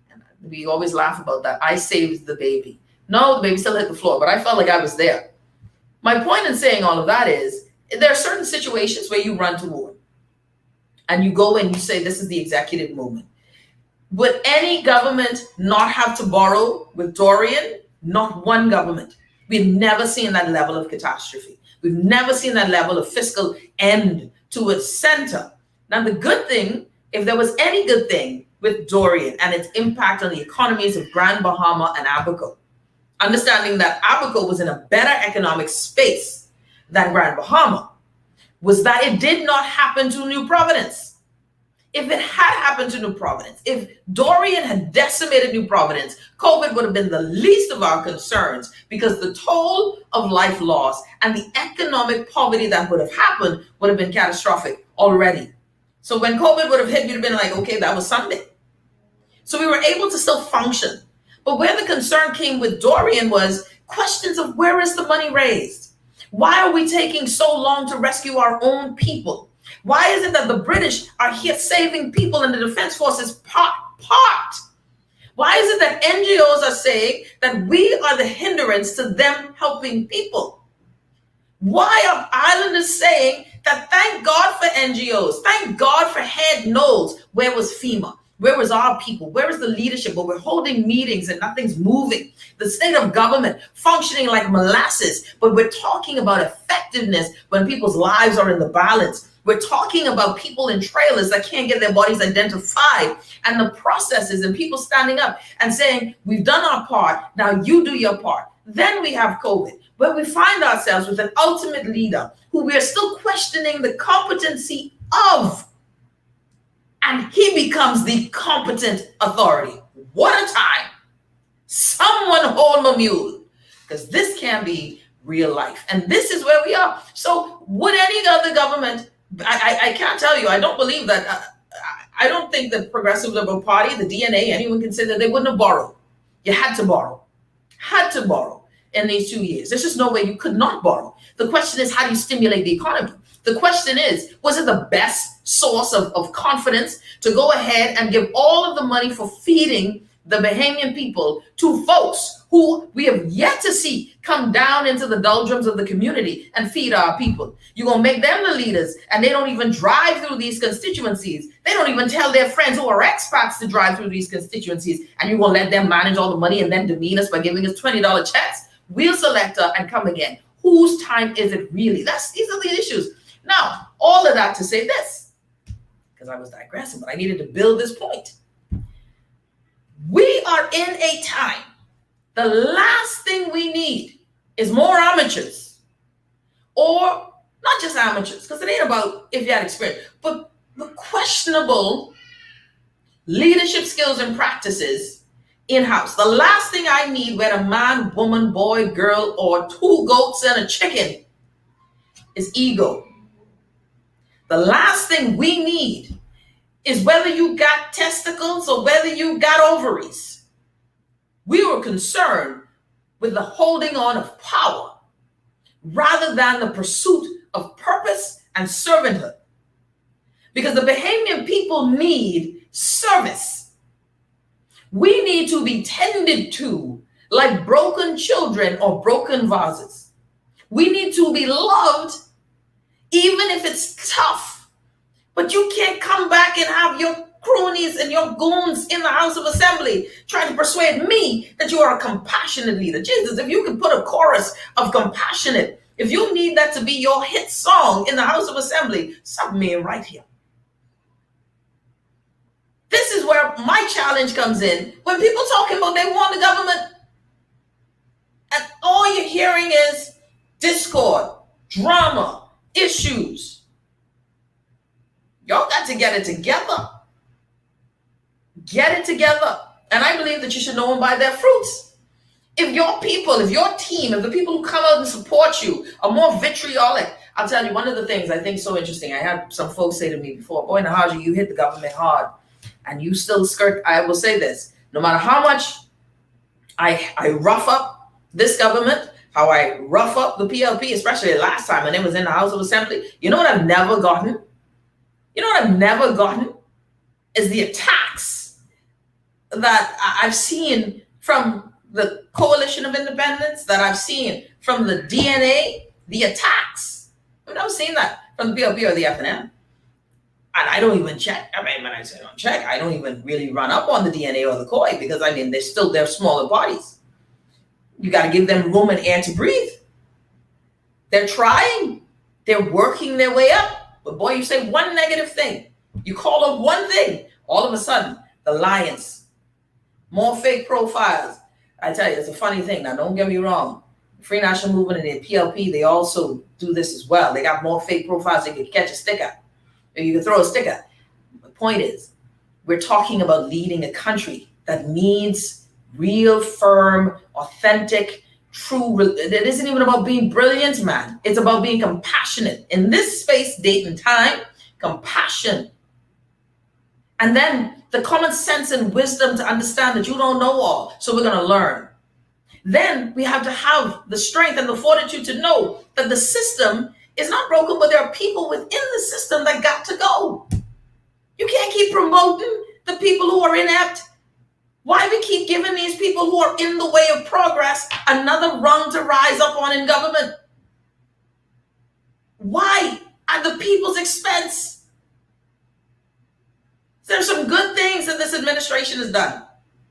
And we always laugh about that. I saved the baby. No, the baby still hit the floor, but I felt like I was there. My point in saying all of that is there are certain situations where you run toward and you go and you say, this is the executive movement. Would any government not have to borrow with Dorian? Not one government. We've never seen that level of catastrophe. We've never seen that level of fiscal end to its center. Now, the good thing, if there was any good thing with Dorian and its impact on the economies of Grand Bahama and Abaco, understanding that Abaco was in a better economic space than Grand Bahama, was that it did not happen to New Providence. If it had happened to New Providence, if Dorian had decimated New Providence, COVID would have been the least of our concerns because the toll of life loss and the economic poverty that would have happened would have been catastrophic already. So when COVID would have hit, we'd have been like, okay, that was Sunday. So we were able to still function. But where the concern came with Dorian was questions of where is the money raised? Why are we taking so long to rescue our own people? Why is it that the British are here saving people and the Defense Force is parked? Why is it that NGOs are saying that we are the hindrance to them helping people? Why are islanders saying that thank God for NGOs, thank God for head nodes? Where was FEMA? Where was our people? Where is the leadership? But we're holding meetings and nothing's moving. The state of government functioning like molasses, but we're talking about effectiveness when people's lives are in the balance. We're talking about people in trailers that can't get their bodies identified and the processes and people standing up and saying, we've done our part, now you do your part. Then we have COVID, where we find ourselves with an ultimate leader who we are still questioning the competency of. And he becomes the competent authority. What a time. Someone hold my mule, because this can be real life. And this is where we are. So would any other government, I can't tell you, I don't believe that, I don't think the Progressive Liberal Party, the DNA, anyone can say that they wouldn't have borrowed. You had to borrow in these 2 years. There's just no way you could not borrow. The question is, how do you stimulate the economy? The question is, was it the best source of confidence to go ahead and give all of the money for feeding the Bahamian people to folks who we have yet to see come down into the doldrums of the community and feed our people? You're going to make them the leaders, and they don't even drive through these constituencies. They don't even tell their friends who are expats to drive through these constituencies, and you're going to let them manage all the money and then demean us by giving us $20 checks. We'll select her and come again. Whose time is it really? These are the issues. Now, all of that to say this, because I was digressing, but I needed to build this point. We are in a time, the last thing we need is more amateurs, or not just amateurs, because it ain't about if you had experience, but the questionable leadership skills and practices in-house. The last thing I need when a man, woman, boy, girl, or two goats and a chicken is ego. The last thing we need is whether you got testicles or whether you got ovaries. We were concerned with the holding on of power rather than the pursuit of purpose and servanthood. Because the Bahamian people need service. We need to be tended to like broken children or broken vases. We need to be loved even if it's tough. But you can't come back and have your cronies and your goons in the House of Assembly trying to persuade me that you are a compassionate leader. Jesus, if you could put a chorus of compassionate, if you need that to be your hit song in the House of Assembly, sub me right here. This is where my challenge comes in. When people talking about they want the government, and all you're hearing is discord, drama, issues. Y'all got to get it together. Get it together. And I believe that you should know them by their fruits. If your people, if your team, if the people who come out and support you are more vitriolic, I'll tell you one of the things I think is so interesting. I had some folks say to me before, boy, Nahaja, you hit the government hard and you still skirt. I will say this, no matter how much I rough up this government, how I rough up the PLP, especially last time when it was in the House of Assembly, you know what I've never gotten? You know what I've never gotten is the attacks that I've seen from the Coalition of Independents, that I've seen from the DNA, the attacks. I've never seen that from the PLP or the FNM. And I don't even check. I mean, when I say don't check, I don't even really run up on the DNA or the COI because, I mean, they're smaller bodies. You got to give them room and air to breathe. They're trying. They're working their way up. But boy, you say one negative thing. You call up one thing. All of a sudden, the lions. More fake profiles. I tell you, it's a funny thing. Now, don't get me wrong. The Free National Movement and the PLP, they also do this as well. They got more fake profiles. They could catch a sticker. Or you can throw a sticker. The point is, we're talking about leading a country that needs real, firm, authentic, true. It isn't even about being brilliant, man. It's about being compassionate. In this space, date and time, compassion. And then the common sense and wisdom to understand that you don't know all, so we're going to learn. Then we have to have the strength and the fortitude to know that the system is not broken, but there are people within the system that got to go. You can't keep promoting the people who are inept. Why we keep giving these people who are in the way of progress another rung to rise up on in government? Why at the people's expense? There's some good things that this administration has done.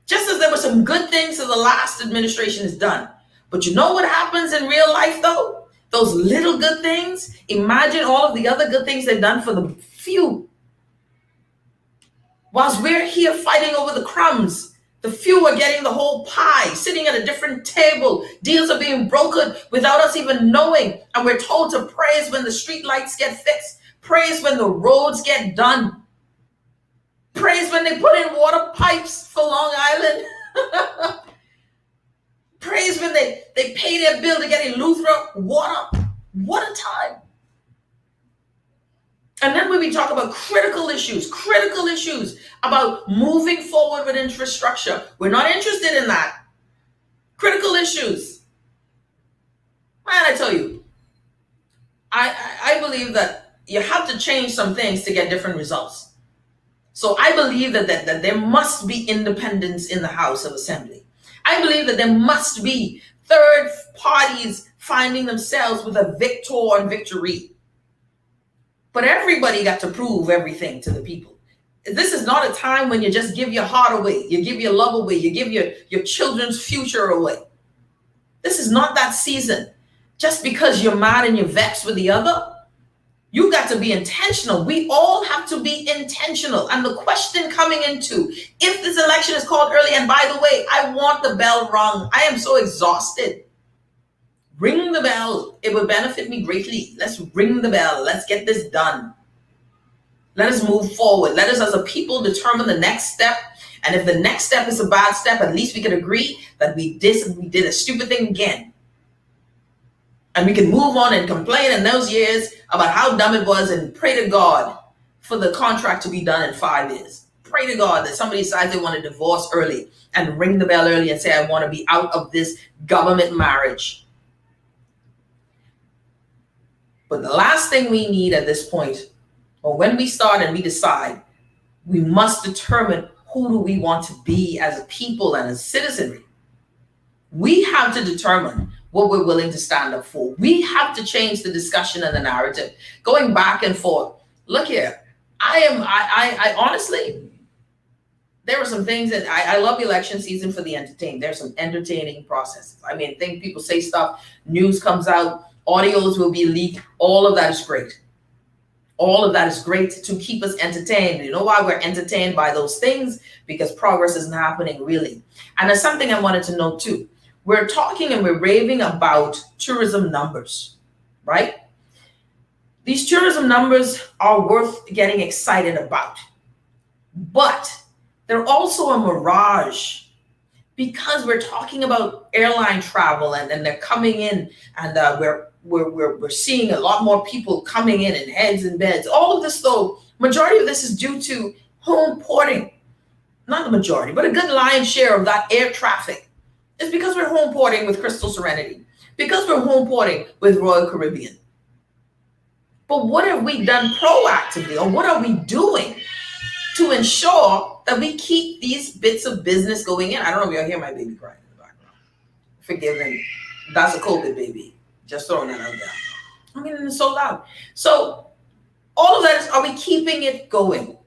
Just as there were some good things that the last administration has done. But you know what happens in real life though? Those little good things, imagine all of the other good things they've done for the few. Whilst we're here fighting over the crumbs, the few are getting the whole pie, sitting at a different table. Deals are being brokered without us even knowing. And we're told to praise when the street lights get fixed. Praise when the roads get done. Praise when they put in water pipes for Long Island. Praise when they pay their bill to get Eleuthera water. What a time. And then when we talk about critical issues about moving forward with infrastructure, we're not interested in that. Critical issues. Man, I tell you, I believe that you have to change some things to get different results. So I believe that there must be independence in the House of Assembly. I believe that there must be third parties finding themselves with a victor and victory. But everybody got to prove everything to the people. This is not a time when you just give your heart away, you give your love away, you give your children's future away. This is not that season. Just because you're mad and you're vexed with the other, you got to be intentional. We all have to be intentional. And the question coming into, if this election is called early, and by the way, I want the bell rung. I am so exhausted. Ring the bell. It would benefit me greatly. Let's ring the bell. Let's get this done. Let us move forward. Let us as a people determine the next step. And if the next step is a bad step, at least we can agree that we did a stupid thing again. And we can move on and complain in those years about how dumb it was and pray to God for the contract to be done in 5 years. Pray to God that somebody decides they want to divorce early and ring the bell early and say, I want to be out of this government marriage. But the last thing we need at this point, or when we start and we decide, we must determine who do we want to be as a people and as citizenry. We have to determine what we're willing to stand up for. We have to change the discussion and the narrative. Going back and forth. Look here, I honestly, there were some things that I love election season for the entertainment. There's some entertaining processes. I mean, I think people say stuff, news comes out, audios will be leaked. All of that is great. All of that is great to keep us entertained. You know why we're entertained by those things? Because progress isn't happening really. And there's something I wanted to note too. We're talking and we're raving about tourism numbers, right? These tourism numbers are worth getting excited about. But they're also a mirage because we're talking about airline travel and they're coming in and we're seeing a lot more people coming in and heads and beds. All of this though, majority of this is due to home porting. Not the majority, but a good lion's share of that air traffic is because we're home porting with Crystal Serenity, because we're home porting with Royal Caribbean. But what have we done proactively, or what are we doing to ensure that we keep these bits of business going in? I don't know if y'all hear my baby crying in the background. Forgive me. That's a COVID baby. Just throwing that out there. I mean, it's so loud. So all of that is, are we keeping it going?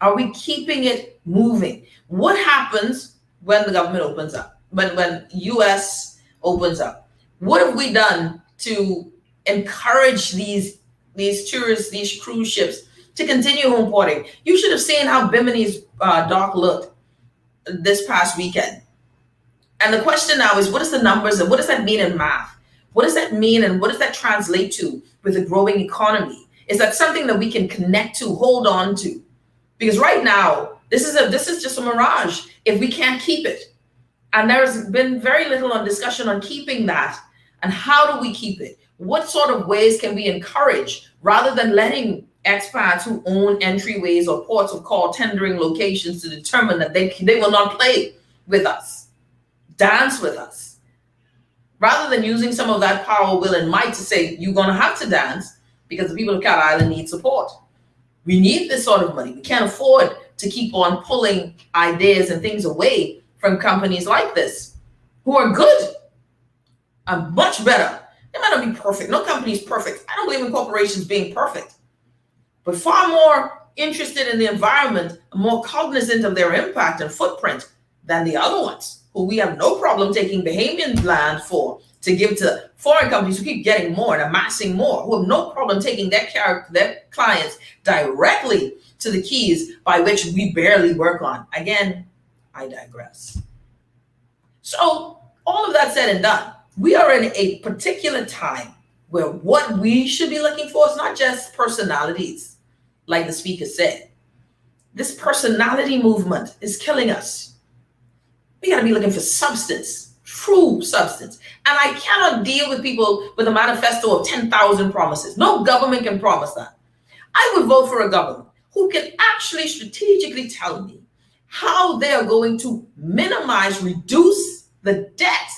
Are we keeping it moving? What happens when the government opens up? When US opens up? What have we done to encourage these tourists, these cruise ships to continue home porting? You should have seen how Bimini's dock looked this past weekend. And the question now is, what is the numbers and what does that mean in math? What does that mean and what does that translate to with a growing economy? Is that something that we can connect to, hold on to? Because right now, this is just a mirage if we can't keep it. And there's been very little on discussion on keeping that. And how do we keep it? What sort of ways can we encourage rather than letting expats who own entryways or ports of call tendering locations to determine that they will not play with us, dance with us? Rather than using some of that power, will, and might to say, you're going to have to dance because the people of Cat Island need support. We need this sort of money. We can't afford to keep on pulling ideas and things away from companies like this who are good and much better. They might not be perfect. No company is perfect. I don't believe in corporations being perfect, but far more interested in the environment and more cognizant of their impact and footprint than the other ones, who we have no problem taking Bahamian land for to give to foreign companies who keep getting more and amassing more, who have no problem taking their clients directly to the keys by which we barely work on. Again, I digress. So all of that said and done, we are in a particular time where what we should be looking for is not just personalities, like the speaker said. This personality movement is killing us. We got to be looking for substance, true substance. And I cannot deal with people with a manifesto of 10,000 promises. No government can promise that. I would vote for a government who can actually strategically tell me how they are going to minimize, reduce the debt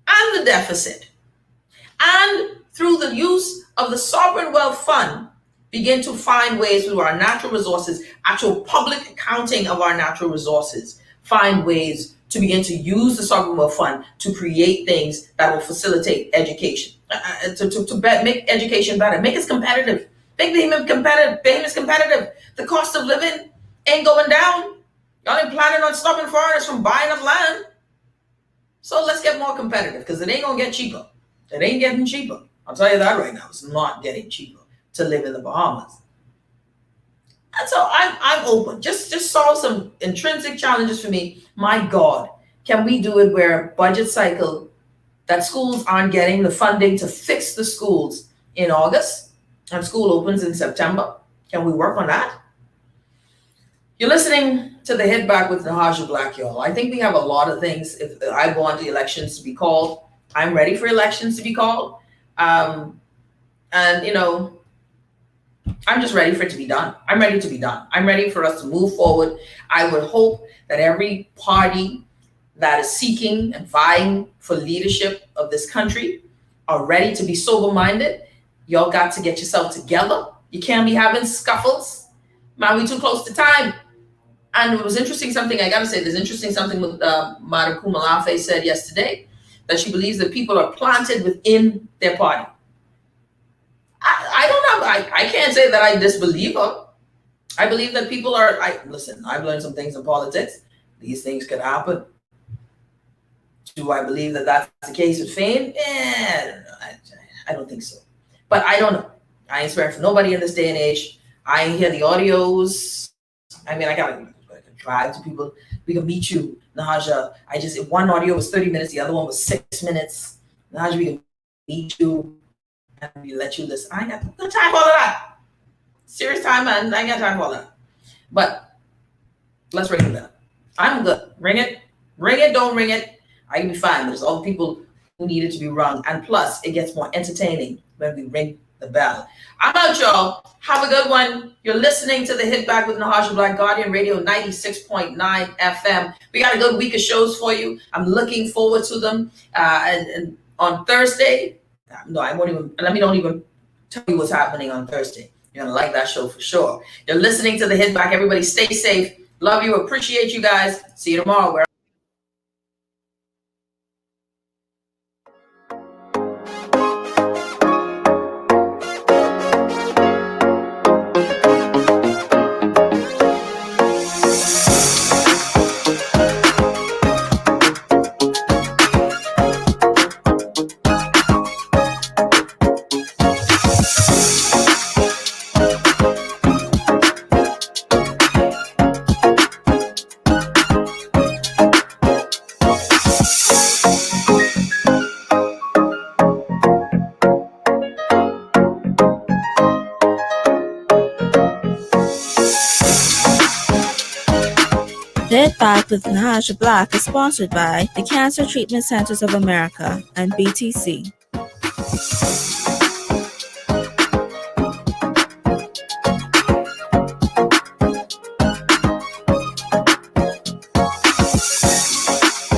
and the deficit, and through the use of the sovereign wealth fund, begin to find ways through our natural resources, actual public accounting of our natural resources, find ways to begin to use the sovereign wealth fund to create things that will facilitate education, to make education better, make us competitive, make Bahamians competitive. The cost of living ain't going down. Y'all ain't planning on stopping foreigners from buying up land. So let's get more competitive, because it ain't gonna get cheaper. It ain't getting cheaper. I'll tell you that right now. It's not getting cheaper to live in the Bahamas. And so I'm open. Just solve some intrinsic challenges for me. My God, can we do it where budget cycle that schools aren't getting the funding to fix the schools in August, and school opens in September. Can we work on that? You're listening to the Hit Back with Nahaja Black, y'all. I think we have a lot of things. If I want the elections to be called, I'm ready for elections to be called. And, you know, I'm just ready for it to be done. I'm ready to be done. I'm ready for us to move forward. I would hope that every party that is seeking and vying for leadership of this country are ready to be sober-minded. Y'all got to get yourself together. You can't be having scuffles. Man, we too close to time. And it was interesting something, I got to say, there's interesting something with Madam Kumalafe said yesterday, that she believes that people are planted within their party. I don't know. I can't say that I disbelieve her. I believe that people are, listen, I've learned some things in politics. These things could happen. Do I believe that that's the case with fame? I don't know. I don't think so. But I don't know. I ain't swearing for nobody in this day and age. I ain't hear the audios. I mean, I gotta drive to people. We can meet you, Nahaja. One audio was 30 minutes, the other one was 6 minutes. Nahaja, we can meet you and we let you listen. I ain't got no time for all of that. Serious time, man. I ain't got time for all that. But let's ring it up. I'm good. Ring it, don't ring it. I can be fine. There's all the people who need it to be rung. And plus, it gets more entertaining when we ring the bell. I'm out, y'all. Have a good one. You're listening to the Hit Back with Nahaja Black, Guardian Radio 96.9 FM. We got a good week of shows for you. I'm looking forward to them. And on Thursday, no, I won't even, don't even tell you what's happening on Thursday. You're going to like that show for sure. You're listening to the Hit Back. Everybody stay safe. Love you. Appreciate you guys. See you tomorrow. Hit Back with Nahaja Black is sponsored by the Cancer Treatment Centers of America and BTC.